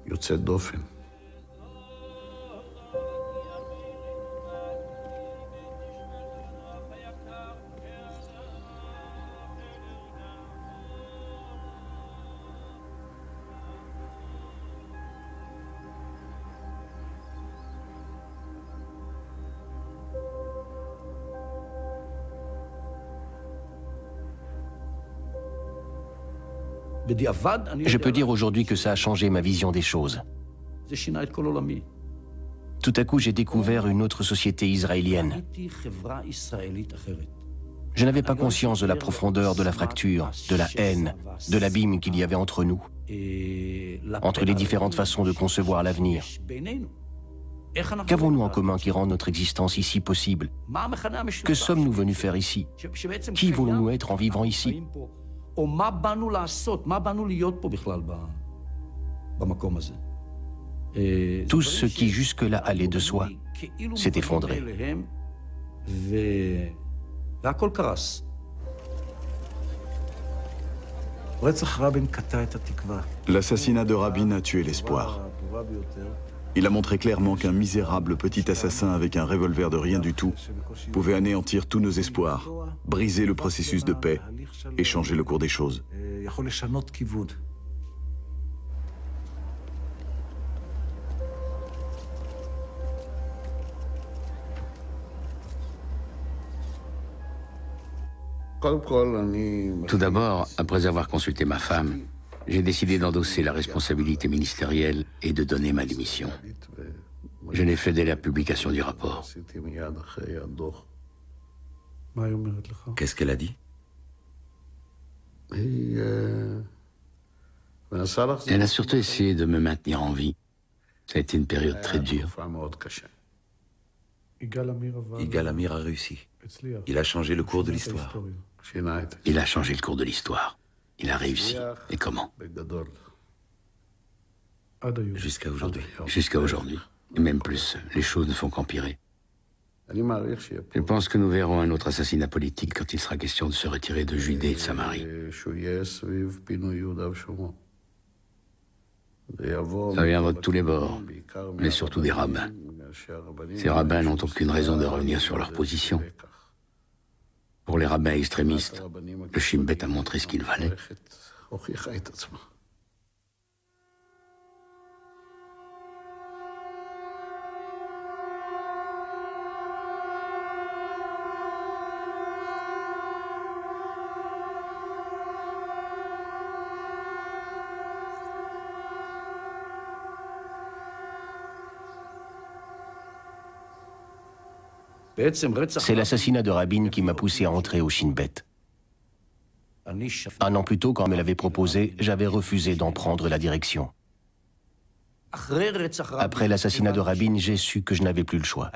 יוצא דופן. Je peux dire aujourd'hui que ça a changé ma vision des choses. Tout à coup, j'ai découvert une autre société israélienne. Je n'avais pas conscience de la profondeur de la fracture, de la haine, de l'abîme qu'il y avait entre nous, entre les différentes façons de concevoir l'avenir. Qu'avons-nous en commun qui rend notre existence ici possible? Que sommes-nous venus faire ici? Qui voulons-nous être en vivant ici? או מה באנו לעשות, מה באנו להיות פה בכלל במקום הזה. Tout ce qui jusque-là allait de soi s'est effondré. והכל קרס. רצח רבין קטע את התקווה. L'assassinat de Rabin a tué l'espoir. Il a montré clairement qu'un misérable petit assassin avec un revolver de rien du tout pouvait anéantir tous nos espoirs, briser le processus de paix et changer le cours des choses. Tout d'abord, après avoir consulté ma femme, j'ai décidé d'endosser la responsabilité ministérielle et de donner ma démission. Je l'ai fait dès la publication du rapport. Qu'est-ce qu'elle a dit? Elle a surtout essayé de me maintenir en vie. Ça a été une période très dure. Yigal Amir a réussi. Il a changé le cours de l'histoire. Il a changé le cours de l'histoire. Il a réussi. Et comment? Jusqu'à aujourd'hui. Jusqu'à aujourd'hui. Et même plus, les choses ne font qu'empirer. Je pense que nous verrons un autre assassinat politique quand il sera question de se retirer de Judée et de Samarie. Ça viendra de tous les bords, mais surtout des rabbins. Ces rabbins n'ont aucune raison de revenir sur leur position. Pour les rabbins extrémistes, le Shin Bet a montré ce qu'il valait. C'est l'assassinat de Rabin qui m'a poussé à entrer au Shin Bet. 1 an plus tôt, quand on me l'avait proposé, j'avais refusé d'en prendre la direction. Après l'assassinat de Rabin, j'ai su que je n'avais plus le choix.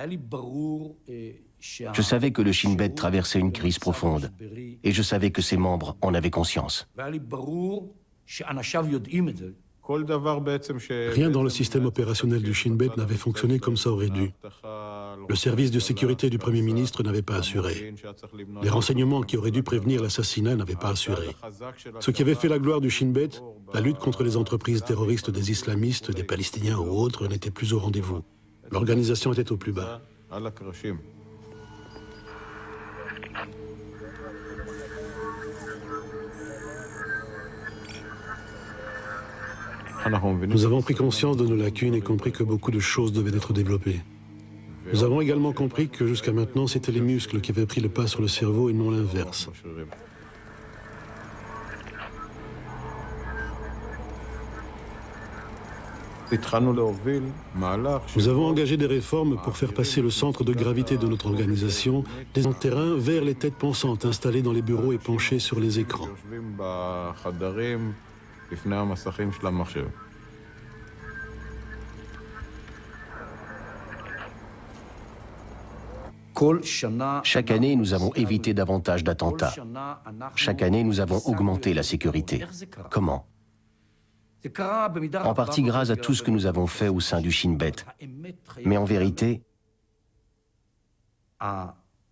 Je savais que le Shin Bet traversait une crise profonde, et je savais que ses membres en avaient conscience. Rien dans le système opérationnel du Shin Bet n'avait fonctionné comme ça aurait dû. Le service de sécurité du Premier ministre n'avait pas assuré. Les renseignements qui auraient dû prévenir l'assassinat n'avaient pas assuré. Ce qui avait fait la gloire du Shin Bet, la lutte contre les entreprises terroristes des islamistes, des Palestiniens ou autres, n'était plus au rendez-vous. L'organisation était au plus bas. Nous avons pris conscience de nos lacunes et compris que beaucoup de choses devaient être développées. Nous avons également compris que jusqu'à maintenant, c'était les muscles qui avaient pris le pas sur le cerveau et non l'inverse. Nous avons engagé des réformes pour faire passer le centre de gravité de notre organisation des terrains vers les têtes pensantes installées dans les bureaux et penchées sur les écrans. Chaque année, nous avons évité davantage d'attentats. Chaque année, nous avons augmenté la sécurité. Comment? En partie grâce à tout ce que nous avons fait au sein du Shin Bet. Mais en vérité,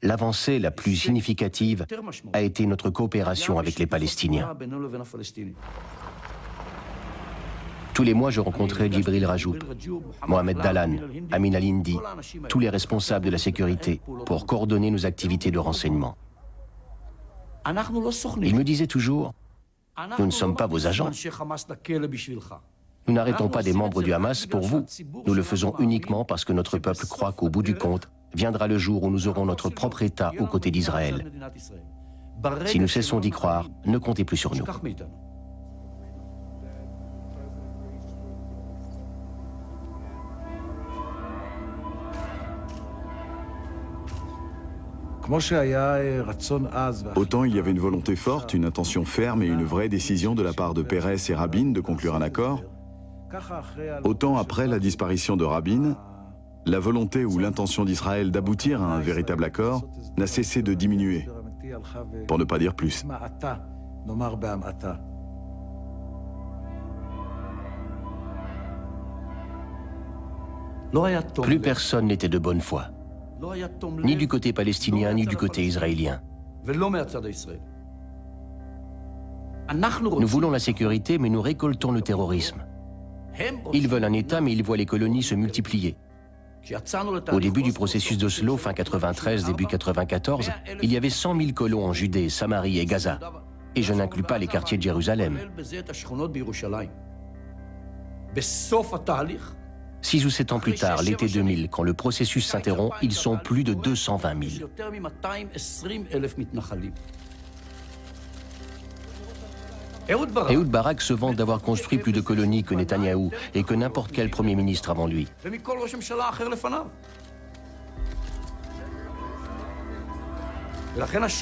l'avancée la plus significative a été notre coopération avec les Palestiniens. Tous les mois, je rencontrais Djibril Rajoub, Mohamed Dalan, Amin Al-Hindi, tous les responsables de la sécurité pour coordonner nos activités de renseignement. Ils me disaient toujours: nous ne sommes pas vos agents. Nous n'arrêtons pas des membres du Hamas pour vous. Nous le faisons uniquement parce que notre peuple croit qu'au bout du compte, viendra le jour où nous aurons notre propre État aux côtés d'Israël. Si nous cessons d'y croire, ne comptez plus sur nous. Autant il y avait une volonté forte, une intention ferme et une vraie décision de la part de Pérez et Rabin de conclure un accord, autant après la disparition de Rabin, la volonté ou l'intention d'Israël d'aboutir à un véritable accord n'a cessé de diminuer, pour ne pas dire plus. Plus personne n'était de bonne foi, ni du côté palestinien, ni du côté israélien. Nous voulons la sécurité, mais nous récoltons le terrorisme. Ils veulent un État, mais ils voient les colonies se multiplier. Au début du processus d'Oslo, fin 93, début 94, il y avait 100 000 colons en Judée, Samarie et Gaza. Et je n'inclus pas les quartiers de Jérusalem. 6 ou 7 ans plus tard, l'été 2000, quand le processus s'interrompt, ils sont plus de 220 000. Ehud Barak se vante d'avoir construit plus de colonies que Netanyahou et que n'importe quel Premier ministre avant lui.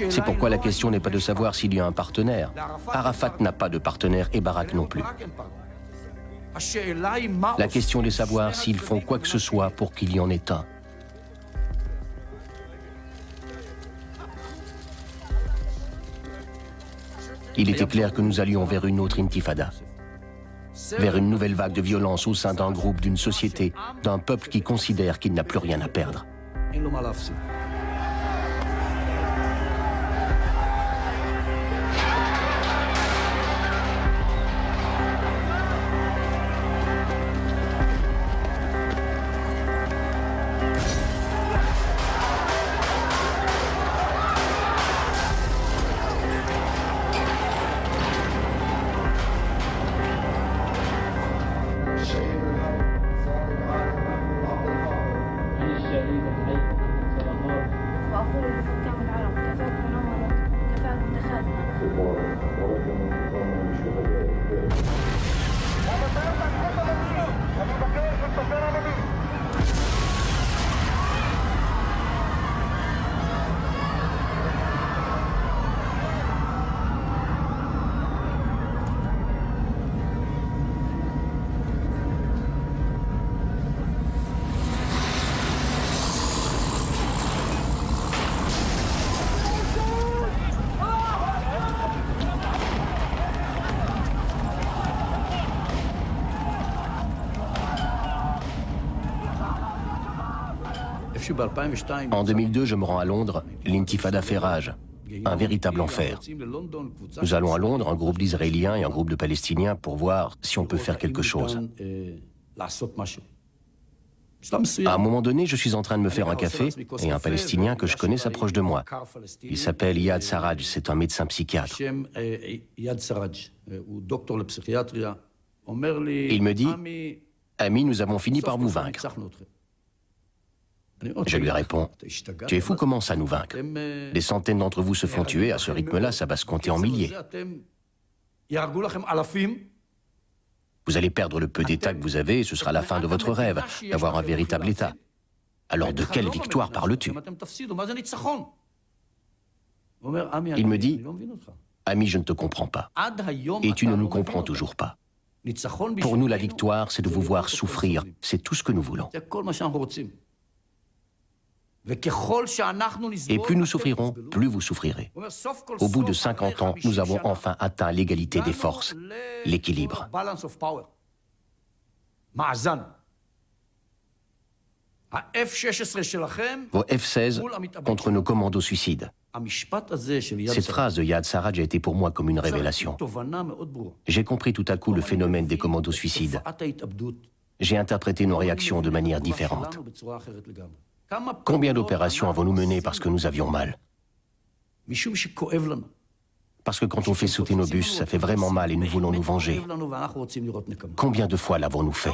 C'est pourquoi la question n'est pas de savoir s'il y a un partenaire. Arafat n'a pas de partenaire et Barak non plus. La question est de savoir s'ils font quoi que ce soit pour qu'il y en ait un. Il était clair que nous allions vers une autre intifada, vers une nouvelle vague de violence au sein d'un groupe, d'une société, d'un peuple qui considère qu'il n'a plus rien à perdre. En 2002, je me rends à Londres, l'intifada fait rage, un véritable enfer. Nous allons à Londres, un groupe d'Israéliens et un groupe de Palestiniens, pour voir si on peut faire quelque chose. À un moment donné, je suis en train de me faire un café et un Palestinien que je connais s'approche de moi. Il s'appelle Iyad Sarraj, c'est un médecin psychiatre. Il me dit « Ami, nous avons fini par vous vaincre. » Je lui réponds « Tu es fou, comment ça nous vaincre? Des centaines d'entre vous se font tuer, à ce rythme-là, ça va se compter en milliers. Vous allez perdre le peu d'État que vous avez et ce sera la fin de votre rêve, d'avoir un véritable État. Alors de quelle victoire parles-tu? » Il me dit « Ami, je ne te comprends pas. Et tu ne nous comprends toujours pas. Pour nous, la victoire, c'est de vous voir souffrir. C'est tout ce que nous voulons. Et plus nous souffrirons, plus vous souffrirez. Au bout de 50 ans, nous avons enfin atteint l'égalité des forces, l'équilibre. Vos F-16 contre nos commandos suicides. Cette phrase de Iyad Sarraj a été pour moi comme une révélation. J'ai compris tout à coup le phénomène des commandos suicides. J'ai interprété nos réactions de manière différente. Combien d'opérations avons-nous menées parce que nous avions mal? Parce que quand on fait sauter nos bus, ça fait vraiment mal et nous voulons nous venger. Combien de fois l'avons-nous fait?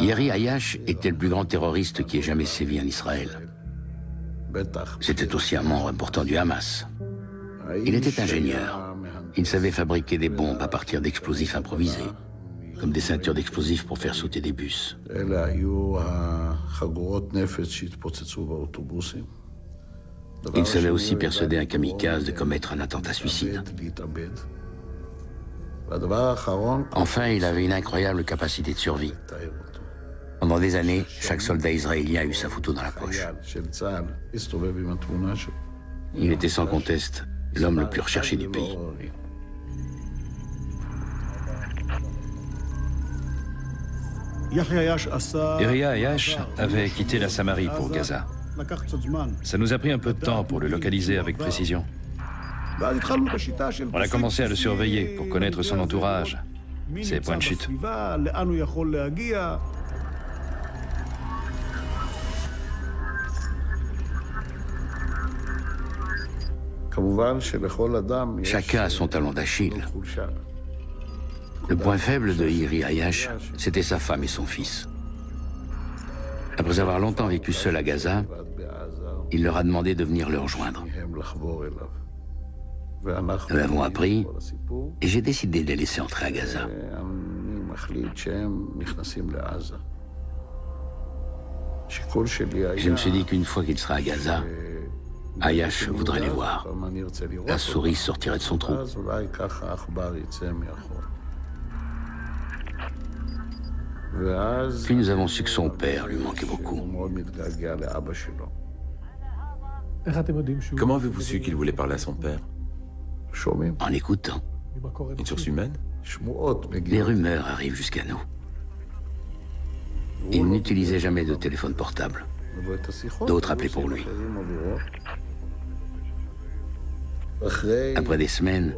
Yeri Ayash était le plus grand terroriste qui ait jamais sévi en Israël. C'était aussi un membre important du Hamas. Il était ingénieur. Il savait fabriquer des bombes à partir d'explosifs improvisés, comme des ceintures d'explosifs pour faire sauter des bus. Il savait aussi persuader un kamikaze de commettre un attentat suicide. Enfin, il avait une incroyable capacité de survie. Pendant des années, chaque soldat israélien a eu sa photo dans la poche. Il était sans conteste l'homme le plus recherché du pays. Yeria Ayash avait quitté la Samarie pour Gaza. Ça nous a pris un peu de temps pour le localiser avec précision. On a commencé à le surveiller pour connaître son entourage, ses points de chute. Chacun a son talon d'Achille. Le point faible de Yeri Ayash, c'était sa femme et son fils. Après avoir longtemps vécu seul à Gaza, il leur a demandé de venir le rejoindre. Nous l'avons appris et j'ai décidé de les laisser entrer à Gaza. Je me suis dit qu'une fois qu'il sera à Gaza, Ayash voudrait les voir. La souris sortirait de son trou. Puis nous avons su que son père lui manquait beaucoup. Comment avez-vous su qu'il voulait parler à son père? En écoutant. Une source humaine? Les rumeurs arrivent jusqu'à nous. Il n'utilisait jamais de téléphone portable. D'autres appelaient pour lui. Après des semaines,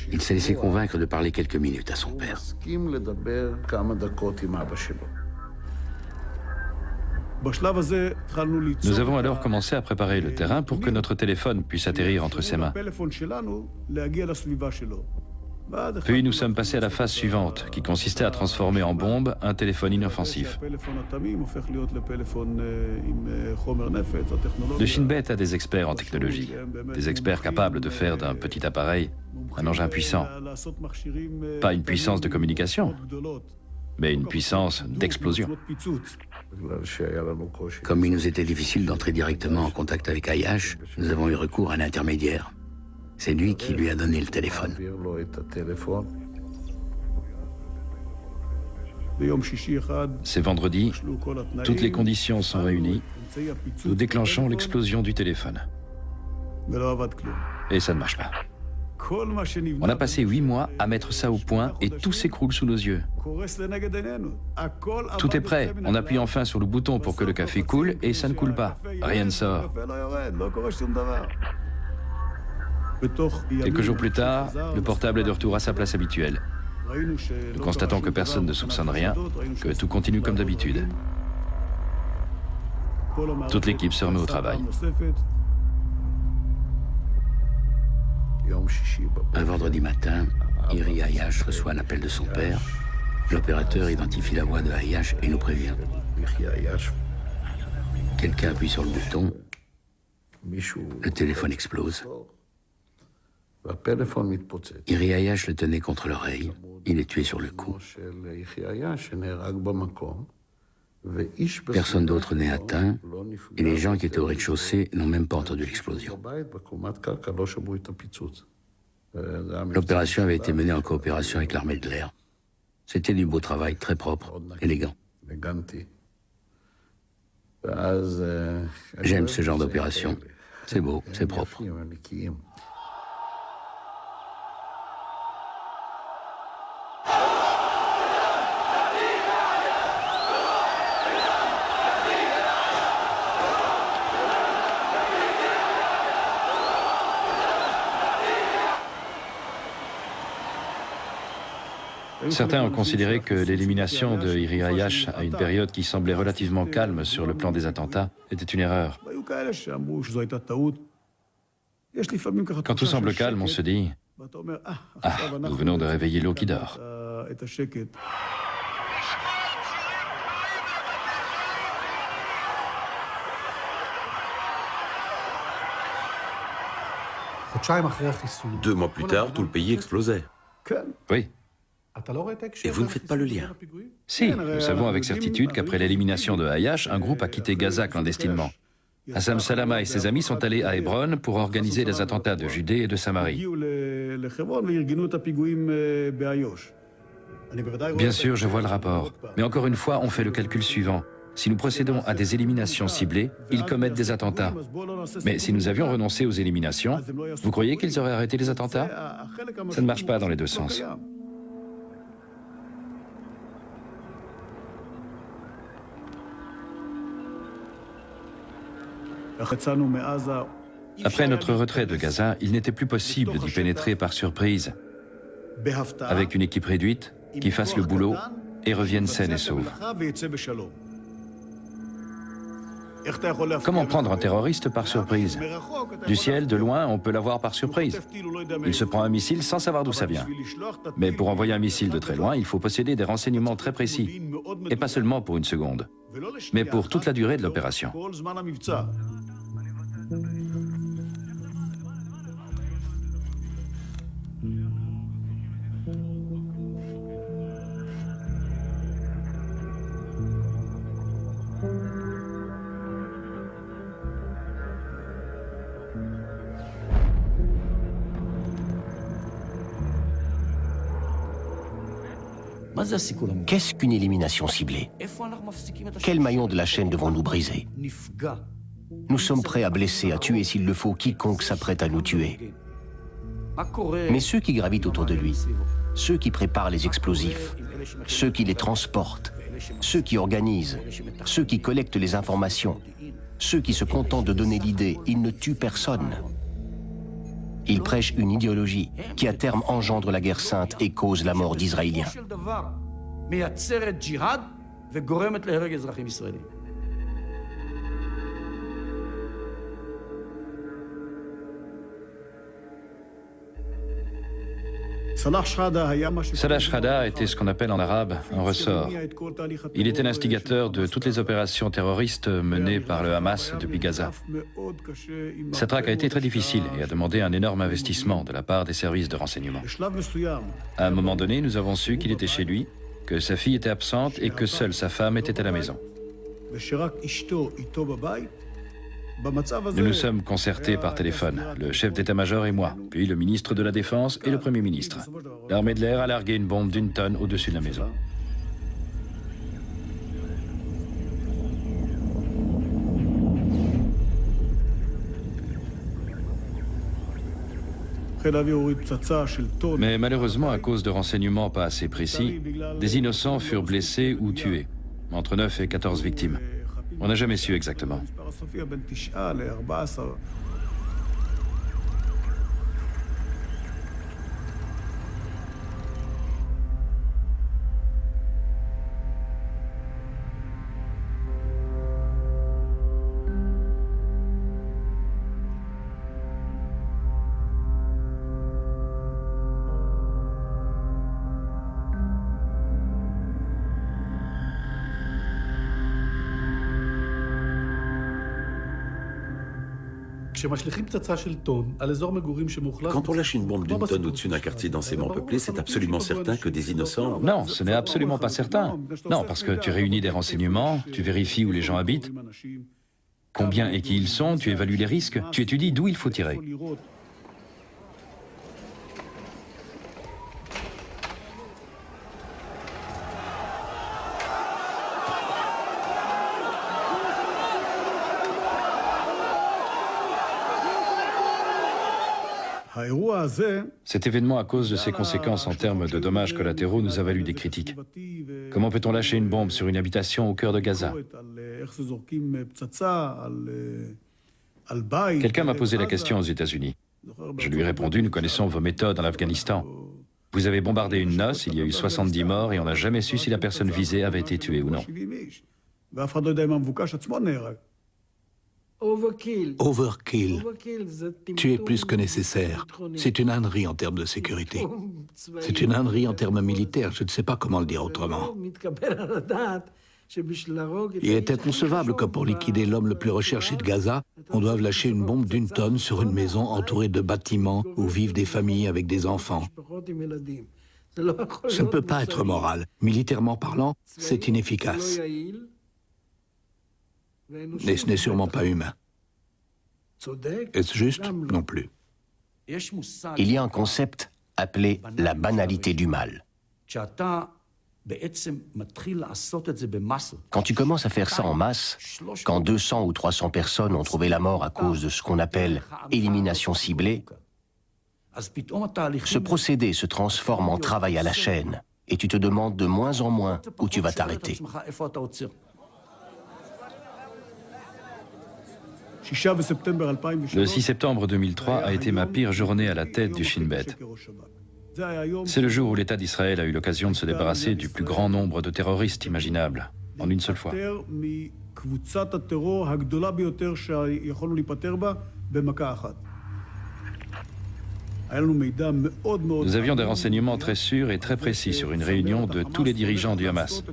il s'est laissé convaincre de parler quelques minutes à son père. Nous avons alors commencé à préparer le terrain pour que notre téléphone puisse atterrir entre ses mains. Puis nous sommes passés à la phase suivante, qui consistait à transformer en bombe un téléphone inoffensif. Le Shin Bet a des experts en technologie, des experts capables de faire d'un petit appareil un engin puissant. Pas une puissance de communication, mais une puissance d'explosion. Comme il nous était difficile d'entrer directement en contact avec Ayash, nous avons eu recours à un intermédiaire. C'est lui qui lui a donné le téléphone. C'est vendredi, toutes les conditions sont réunies, nous déclenchons l'explosion du téléphone. Et ça ne marche pas. On a passé 8 mois à mettre ça au point et tout s'écroule sous nos yeux. Tout est prêt, on appuie enfin sur le bouton pour que le café coule et ça ne coule pas. Rien ne sort. Quelques jours plus tard, le portable est de retour à sa place habituelle. Nous constatons que personne ne soupçonne rien, que tout continue comme d'habitude. Toute l'équipe se remet au travail. Un vendredi matin, Iri Ayash reçoit un appel de son père. L'opérateur identifie la voix de Ayash et nous prévient. Quelqu'un appuie sur le bouton. Le téléphone explose. Iri Ayash le tenait contre l'oreille. Il est tué sur le coup. Personne d'autre n'est atteint et les gens qui étaient au rez-de-chaussée n'ont même pas entendu l'explosion. L'opération avait été menée en coopération avec l'armée de l'air. C'était du beau travail, très propre, élégant. J'aime ce genre d'opération. C'est beau, c'est propre. Certains ont considéré que l'élimination de Iri Ayash à une période qui semblait relativement calme sur le plan des attentats était une erreur. Quand tout semble calme, on se dit « Ah, nous venons de réveiller l'eau qui dort ». Deux mois plus tard, tout le pays explosait. Oui. Et vous ne faites pas le lien? Si, nous savons avec certitude qu'après l'élimination de Ayash, un groupe a quitté Gaza clandestinement. Hassan Salama et ses amis sont allés à Hébron pour organiser les attentats de Judée et de Samarie. Bien sûr, je vois le rapport. Mais encore une fois, on fait le calcul suivant. Si nous procédons à des éliminations ciblées, ils commettent des attentats. Mais si nous avions renoncé aux éliminations, vous croyez qu'ils auraient arrêté les attentats? Ça ne marche pas dans les deux sens. Après notre retrait de Gaza, il n'était plus possible d'y pénétrer par surprise, avec une équipe réduite qui fasse le boulot et revienne saine et sauve. Comment prendre un terroriste par surprise? Du ciel, de loin, on peut l'avoir par surprise. Il se prend un missile sans savoir d'où ça vient. Mais pour envoyer un missile de très loin, il faut posséder des renseignements très précis. Et pas seulement pour une seconde, mais pour toute la durée de l'opération. Qu'est-ce qu'une élimination ciblée? Quel maillon de la chaîne devons-nous briser? Nous sommes prêts à blesser, à tuer s'il le faut quiconque s'apprête à nous tuer. Mais ceux qui gravitent autour de lui, ceux qui préparent les explosifs, ceux qui les transportent, ceux qui organisent, ceux qui collectent les informations, ceux qui se contentent de donner l'idée, ils ne tuent personne. Ils prêchent une idéologie qui à terme engendre la guerre sainte et cause la mort d'Israéliens. Salah Shahada était ce qu'on appelle en arabe un ressort. Il était l'instigateur de toutes les opérations terroristes menées par le Hamas depuis Gaza. Sa traque a été très difficile et a demandé un énorme investissement de la part des services de renseignement. À un moment donné, nous avons su qu'il était chez lui que sa fille était absente et que seule sa femme était à la maison. Nous nous sommes concertés par téléphone, le chef d'état-major et moi, puis le ministre de la Défense et le Premier ministre. L'armée de l'air a largué une bombe d'1 tonne au-dessus de la maison. Mais malheureusement, à cause de renseignements pas assez précis, des innocents furent blessés ou tués, entre 9 et 14 victimes. On n'a jamais su exactement. Quand on lâche une bombe d'1 tonne au-dessus d'un quartier densément peuplé, c'est absolument certain que des innocents... Non, ce n'est absolument pas certain. Non, parce que tu réunis des renseignements, tu vérifies où les gens habitent, combien et qui ils sont, tu évalues les risques, tu étudies d'où il faut tirer. Cet événement, à cause de ses conséquences en termes de dommages collatéraux, nous a valu des critiques. Comment peut-on lâcher une bombe sur une habitation au cœur de Gaza? Quelqu'un m'a posé la question aux États-Unis. Je lui ai répondu, nous connaissons vos méthodes en Afghanistan. Vous avez bombardé une noce, il y a eu 70 morts et on n'a jamais su si la personne visée avait été tuée ou non. Overkill. Tuer plus que nécessaire. C'est une ânerie en termes de sécurité. C'est une ânerie en termes militaires, je ne sais pas comment le dire autrement. Il est inconcevable que pour liquider l'homme le plus recherché de Gaza, on doive lâcher une bombe d'1 tonne sur une maison entourée de bâtiments où vivent des familles avec des enfants. Ça ne peut pas être moral. Militairement parlant, c'est inefficace. Mais ce n'est sûrement pas humain. Est-ce juste? Non plus. Il y a un concept appelé la banalité du mal. Quand tu commences à faire ça en masse, quand 200 ou 300 personnes ont trouvé la mort à cause de ce qu'on appelle élimination ciblée, ce procédé se transforme en travail à la chaîne et tu te demandes de moins en moins où tu vas t'arrêter. Le 6 septembre 2003 a été ma pire journée à la tête du Shin Bet. C'est le jour où l'État d'Israël a eu l'occasion de se débarrasser du plus grand nombre de terroristes imaginable, en une seule fois. Nous avions des renseignements très sûrs et très précis sur une réunion de tous les dirigeants du Hamas.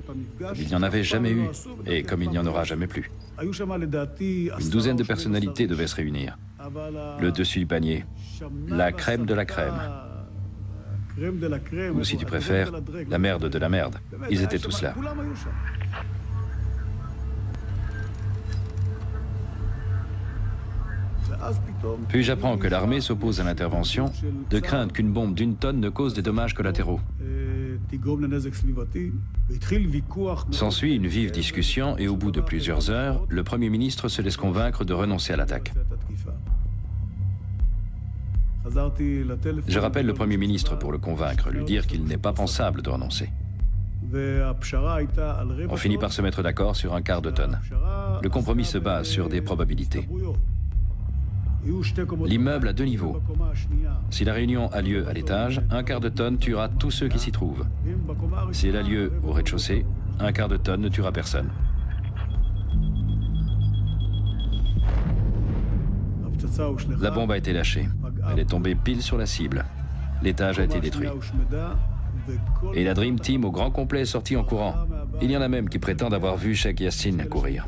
Il n'y en avait jamais eu, et comme il n'y en aura jamais plus. Une douzaine de personnalités devaient se réunir. Le dessus du panier, la crème de la crème. Ou si tu préfères, la merde de la merde. Ils étaient tous là. Puis j'apprends que l'armée s'oppose à l'intervention, de crainte qu'une bombe d'1 tonne ne cause des dommages collatéraux. S'ensuit une vive discussion et au bout de plusieurs heures, le Premier ministre se laisse convaincre de renoncer à l'attaque. Je rappelle le Premier ministre pour le convaincre, lui dire qu'il n'est pas pensable de renoncer. On finit par se mettre d'accord sur un quart de tonne. Le compromis se base sur des probabilités. L'immeuble a 2 niveaux. Si la réunion a lieu à l'étage, un quart de tonne tuera tous ceux qui s'y trouvent. Si elle a lieu au rez-de-chaussée, un quart de tonne ne tuera personne. La bombe a été lâchée. Elle est tombée pile sur la cible. L'étage a été détruit. Et la Dream Team au grand complet est sortie en courant. Il y en a même qui prétendent avoir vu Sheikh Yassin courir.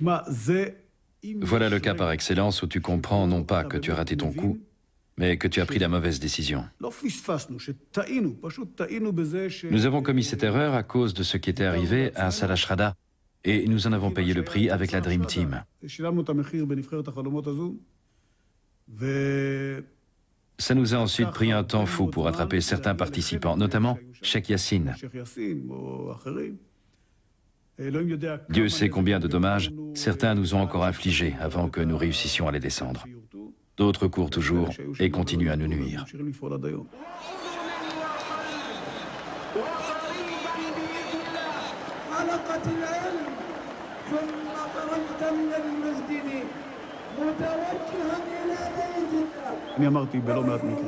Voilà le cas par excellence où tu comprends non pas que tu as raté ton coup, mais que tu as pris la mauvaise décision. Nous avons commis cette erreur à cause de ce qui était arrivé à Salah Shrada, et nous en avons payé le prix avec la Dream Team. Ça nous a ensuite pris un temps fou pour attraper certains participants, notamment Sheikh Yassine. Dieu sait combien de dommages certains nous ont encore infligés avant que nous réussissions à les descendre. D'autres courent toujours et continuent à nous nuire.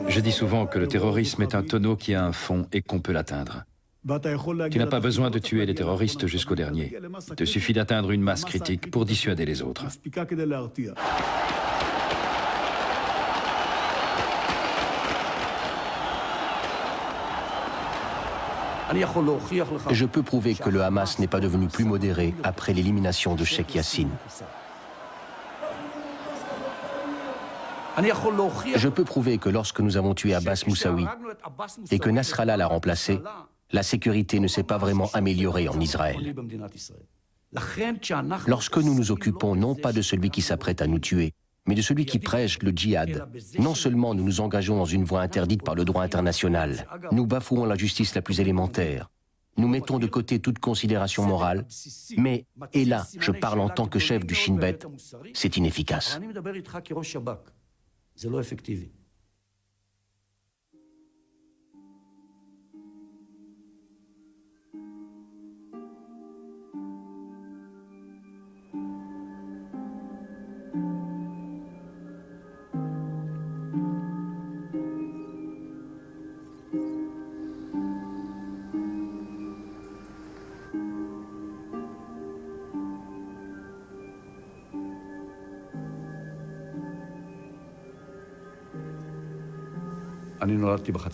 Je dis souvent que le terrorisme est un tonneau qui a un fond et qu'on peut l'atteindre. Tu n'as pas besoin de tuer les terroristes jusqu'au dernier. Il te suffit d'atteindre une masse critique pour dissuader les autres. Je peux prouver que le Hamas n'est pas devenu plus modéré après l'élimination de Sheikh Yassine. Je peux prouver que lorsque nous avons tué Abbas Moussaoui et que Nasrallah l'a remplacé, la sécurité ne s'est pas vraiment améliorée en Israël. Lorsque nous nous occupons non pas de celui qui s'apprête à nous tuer, mais de celui qui prêche le djihad, non seulement nous nous engageons dans une voie interdite par le droit international, nous bafouons la justice la plus élémentaire, nous mettons de côté toute considération morale, mais, et là, je parle en tant que chef du Shin Bet, c'est inefficace.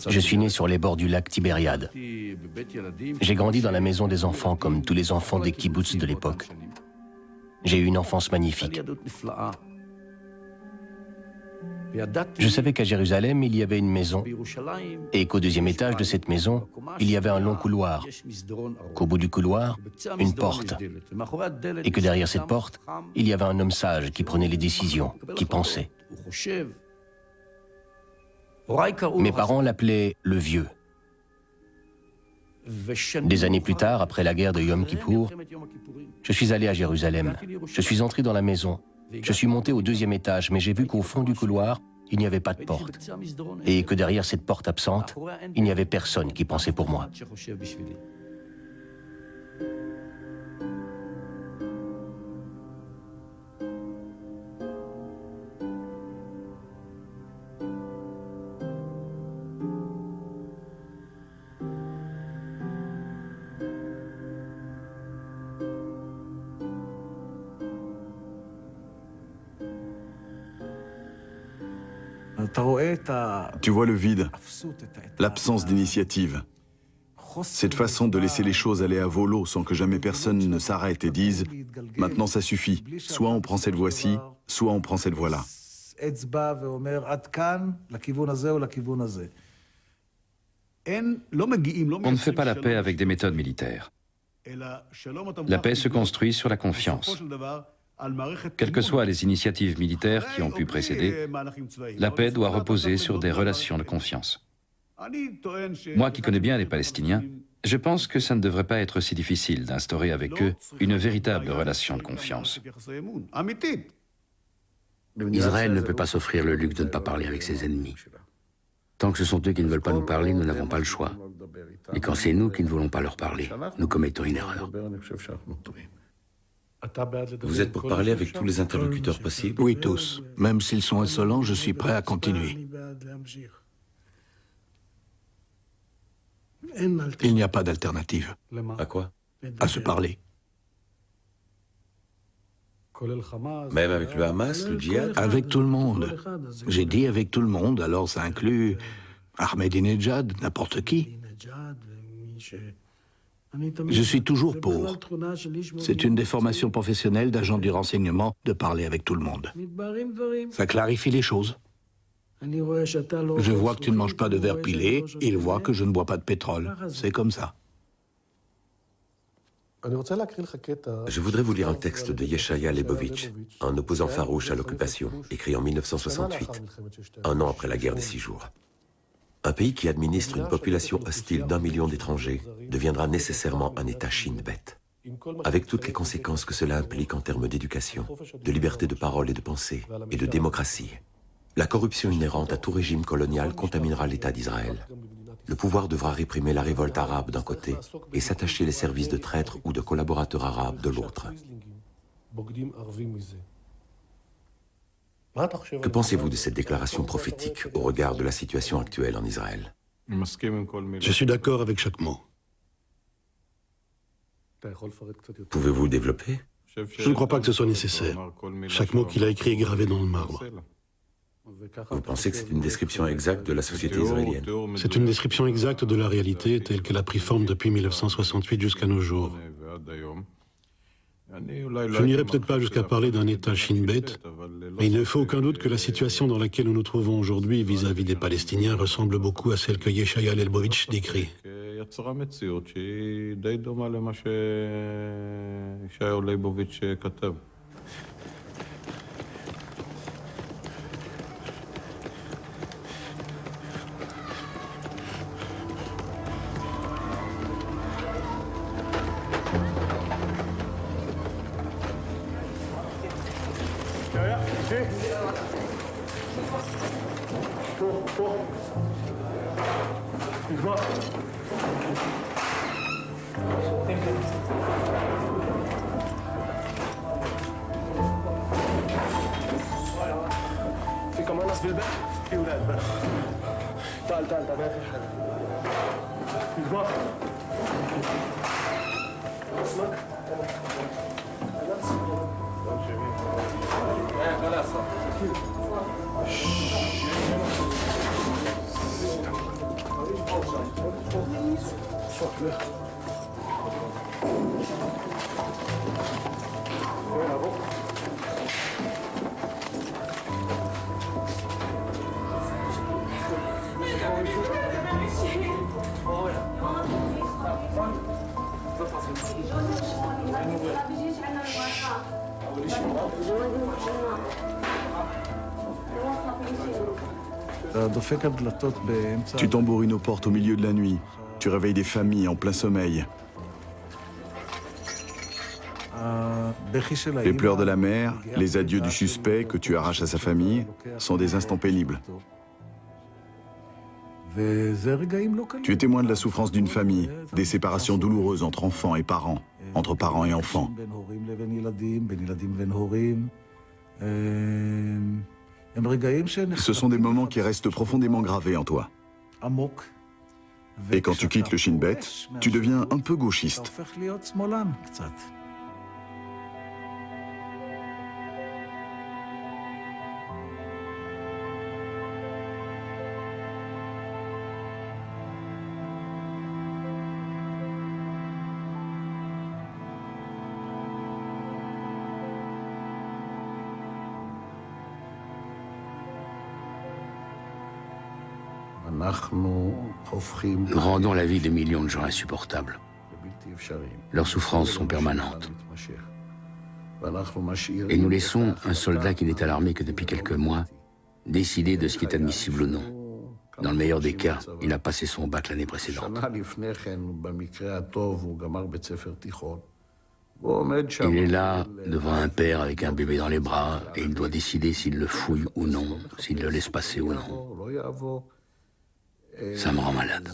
Je suis né sur les bords du lac Tibériade. J'ai grandi dans la maison des enfants comme tous les enfants des kibboutz de l'époque. J'ai eu une enfance magnifique. Je savais qu'à Jérusalem, il y avait une maison et qu'au deuxième étage de cette maison, il y avait un long couloir, qu'au bout du couloir, une porte, et que derrière cette porte, il y avait un homme sage qui prenait les décisions, qui pensait. Mes parents l'appelaient le vieux. Des années plus tard, après la guerre de Yom Kippour, je suis allé à Jérusalem. Je suis entré dans la maison. Je suis monté au deuxième étage, mais j'ai vu qu'au fond du couloir, il n'y avait pas de porte. Et que derrière cette porte absente, il n'y avait personne qui pensait pour moi. Tu vois le vide, l'absence d'initiative. Cette façon de laisser les choses aller à volo sans que jamais personne ne s'arrête et dise « Maintenant ça suffit, soit on prend cette voie-ci, soit on prend cette voie-là ». On ne fait pas la paix avec des méthodes militaires. La paix se construit sur la confiance. Quelles que soient les initiatives militaires qui ont pu précéder, la paix doit reposer sur des relations de confiance. Moi qui connais bien les Palestiniens, je pense que ça ne devrait pas être si difficile d'instaurer avec eux une véritable relation de confiance. Israël ne peut pas s'offrir le luxe de ne pas parler avec ses ennemis. Tant que ce sont eux qui ne veulent pas nous parler, nous n'avons pas le choix. Et quand c'est nous qui ne voulons pas leur parler, nous commettons une erreur. Vous êtes pour parler avec tous les interlocuteurs possibles? Oui, tous. Même s'ils sont insolents, je suis prêt à continuer. Il n'y a pas d'alternative. À quoi? À se parler. Même avec le Hamas, le djihad? Avec tout le monde. J'ai dit avec tout le monde, alors ça inclut Ahmadinejad, n'importe qui. Je suis toujours pour. C'est une déformation professionnelle d'agent du renseignement de parler avec tout le monde. Ça clarifie les choses. Je vois que tu ne manges pas de verre pilé, il voit que je ne bois pas de pétrole. C'est comme ça. Je voudrais vous lire un texte de Yeshaya Leibovitch, un opposant farouche à l'occupation, écrit en 1968, un an après la guerre des 6 jours. Un pays qui administre une population hostile d'1 million d'étrangers deviendra nécessairement un État Shin Bet, avec toutes les conséquences que cela implique en termes d'éducation, de liberté de parole et de pensée, et de démocratie. La corruption inhérente à tout régime colonial contaminera l'État d'Israël. Le pouvoir devra réprimer la révolte arabe d'un côté et s'attacher les services de traîtres ou de collaborateurs arabes de l'autre. Que pensez-vous de cette déclaration prophétique au regard de la situation actuelle en Israël? Je suis d'accord avec chaque mot. Pouvez-vous développer? Je ne crois pas que ce soit nécessaire. Chaque mot qu'il a écrit est gravé dans le marbre. Vous pensez que c'est une description exacte de la société israélienne? C'est une description exacte de la réalité telle qu'elle a pris forme depuis 1968 jusqu'à nos jours. Je n'irai peut-être pas jusqu'à parler d'un État Shin Bet, mais il ne fait aucun doute que la situation dans laquelle nous nous trouvons aujourd'hui vis-à-vis des Palestiniens ressemble beaucoup à celle que Yeshaya Leibovitch décrit. Tu tambourines aux portes au milieu de la nuit. Tu réveilles des familles en plein sommeil. Les pleurs de la mère, les adieux du suspect que tu arraches à sa famille sont des instants pénibles. Tu es témoin de la souffrance d'une famille, des séparations douloureuses entre enfants et parents, entre parents et enfants. Ce sont des moments qui restent profondément gravés en toi. Et quand tu quittes le Shin Bet, tu deviens un peu gauchiste. Nous rendons la vie de millions de gens insupportable. Leurs souffrances sont permanentes. Et nous laissons un soldat qui n'est à l'armée que depuis quelques mois décider de ce qui est admissible ou non. Dans le meilleur des cas, il a passé son bac l'année précédente. Il est là, devant un père avec un bébé dans les bras, et il doit décider s'il le fouille ou non, s'il le laisse passer ou non. Ça me rend malade.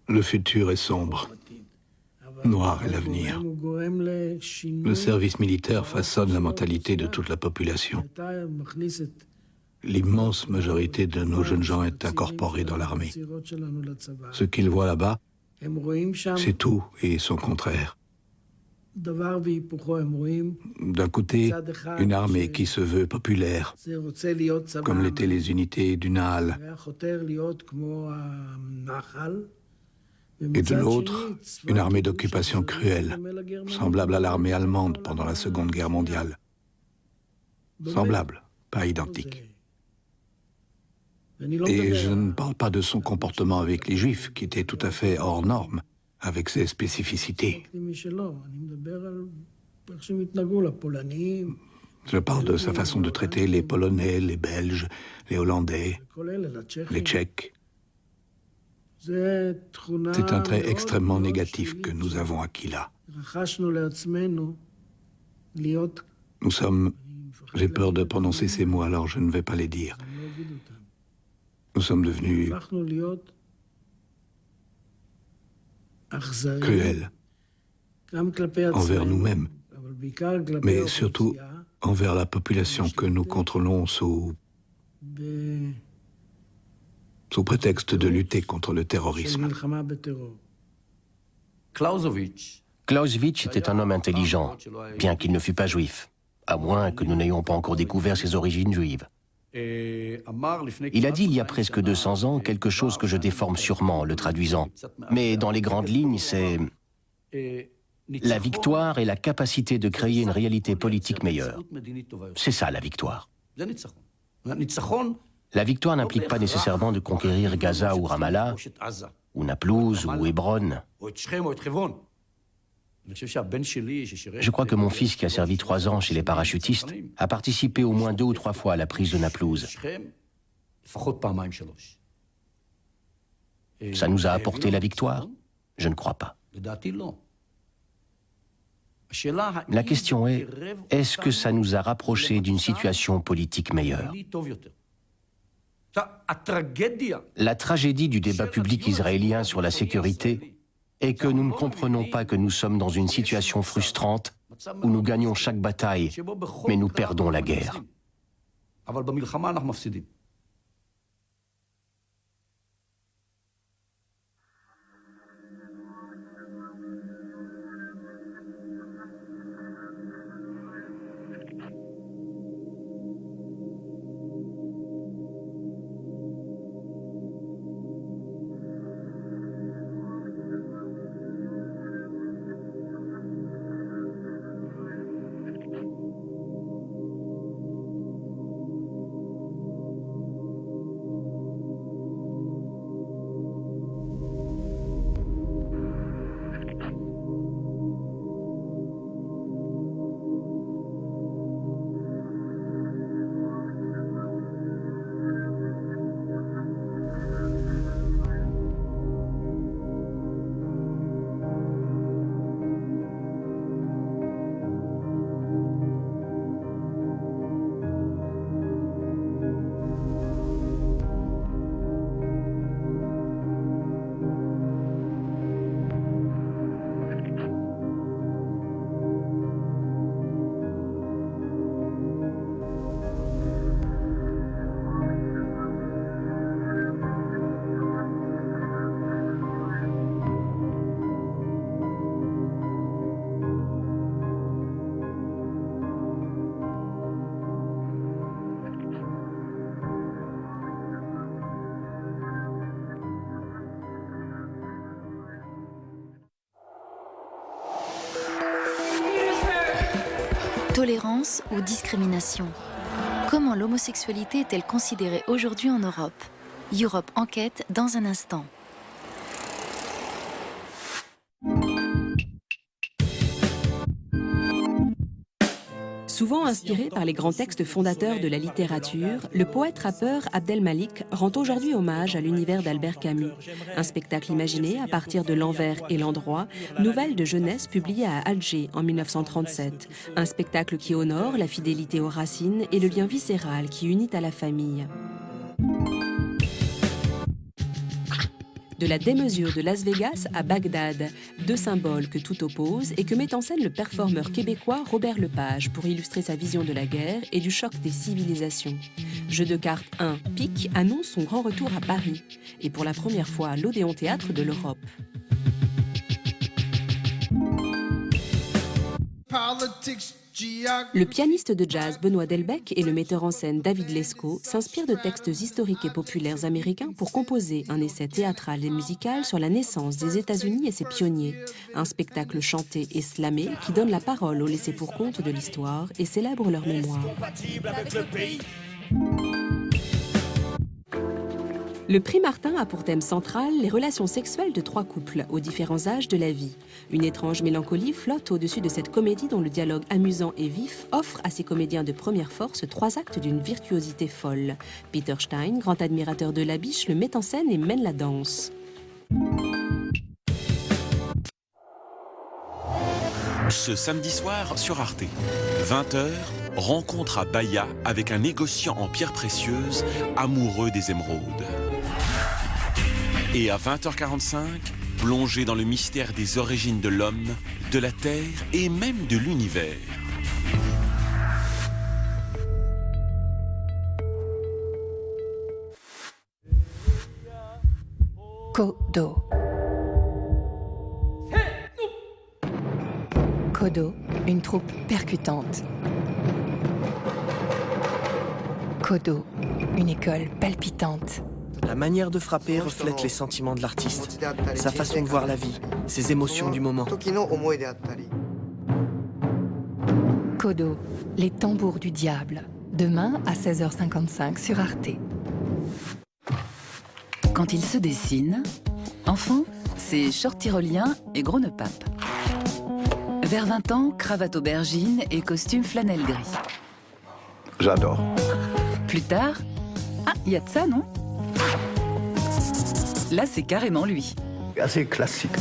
Le futur est sombre. Noir est l'avenir. Le service militaire façonne la mentalité de toute la population. L'immense majorité de nos jeunes gens est incorporée dans l'armée. Ce qu'ils voient là-bas, c'est tout et son contraire. D'un côté, une armée qui se veut populaire, comme l'étaient les unités du Nahal. Et de l'autre, une armée d'occupation cruelle, semblable à l'armée allemande pendant la Seconde Guerre mondiale. Semblable, pas identique. Et je ne parle pas de son comportement avec les Juifs, qui était tout à fait hors norme, avec ses spécificités. Je parle de sa façon de traiter les Polonais, les Belges, les Hollandais, les Tchèques. C'est un trait extrêmement négatif que nous avons acquis là. Nous sommes... J'ai peur de prononcer ces mots, alors je ne vais pas les dire. Nous sommes devenus cruels envers nous-mêmes, mais surtout envers la population que nous contrôlons sous prétexte de lutter contre le terrorisme. Clausewitz était un homme intelligent, bien qu'il ne fût pas juif, à moins que nous n'ayons pas encore découvert ses origines juives. Il a dit il y a presque 200 ans quelque chose que je déforme sûrement, le traduisant. Mais dans les grandes lignes, c'est la victoire et la capacité de créer une réalité politique meilleure. C'est ça, la victoire. La victoire n'implique pas nécessairement de conquérir Gaza ou Ramallah, ou Naplouse ou Hébron. Je crois que mon fils, qui a servi 3 ans chez les parachutistes, a participé au moins 2 ou 3 fois à la prise de Naplouse. Ça nous a apporté la victoire? Je ne crois pas. La question est-ce que ça nous a rapprochés d'une situation politique meilleure? La tragédie du débat public israélien sur la sécurité est que nous ne comprenons pas que nous sommes dans une situation frustrante où nous gagnons chaque bataille, mais nous perdons la guerre. Tolérance ou discrimination? Comment l'homosexualité est-elle considérée aujourd'hui en Europe? Europe Enquête dans un instant. Souvent inspiré par les grands textes fondateurs de la littérature, le poète-rappeur Abdelmalik rend aujourd'hui hommage à l'univers d'Albert Camus. Un spectacle imaginé à partir de L'Envers et l'Endroit, nouvelle de jeunesse publiée à Alger en 1937. Un spectacle qui honore la fidélité aux racines et le lien viscéral qui unit à la famille. De la démesure de Las Vegas à Bagdad, 2 symboles que tout oppose et que met en scène le performeur québécois Robert Lepage pour illustrer sa vision de la guerre et du choc des civilisations. Jeu de cartes 1, Pique annonce son grand retour à Paris et pour la première fois à l'Odéon Théâtre de l'Europe. Le pianiste de jazz Benoît Delbecq et le metteur en scène David Lescaut s'inspirent de textes historiques et populaires américains pour composer un essai théâtral et musical sur la naissance des États-Unis et ses pionniers. Un spectacle chanté et slamé qui donne la parole aux laissés pour compte de l'histoire et célèbre leur mémoire. Le prix Martin a pour thème central les relations sexuelles de trois couples aux différents âges de la vie. Une étrange mélancolie flotte au-dessus de cette comédie dont le dialogue amusant et vif offre à ses comédiens de première force 3 actes d'une virtuosité folle. Peter Stein, grand admirateur de Labiche, le met en scène et mène la danse. Ce samedi soir sur Arte, 20h, rencontre à Bahia avec un négociant en pierres précieuses, amoureux des émeraudes. Et à 20h45, plongé dans le mystère des origines de l'homme, de la Terre et même de l'univers. Kodo. Kodo, une troupe percutante. Kodo, une école palpitante. La manière de frapper reflète les sentiments de l'artiste, sa façon de voir la vie, ses émotions du moment. Kodo, les tambours du diable. Demain à 16h55 sur Arte. Quand il se dessine, enfant, c'est short tyrolien et gros nœud pape. Vers 20 ans, cravate aubergine et costume flanelle gris. J'adore. Plus tard, ah, il y a de ça, non? Là, c'est carrément lui. Assez classique.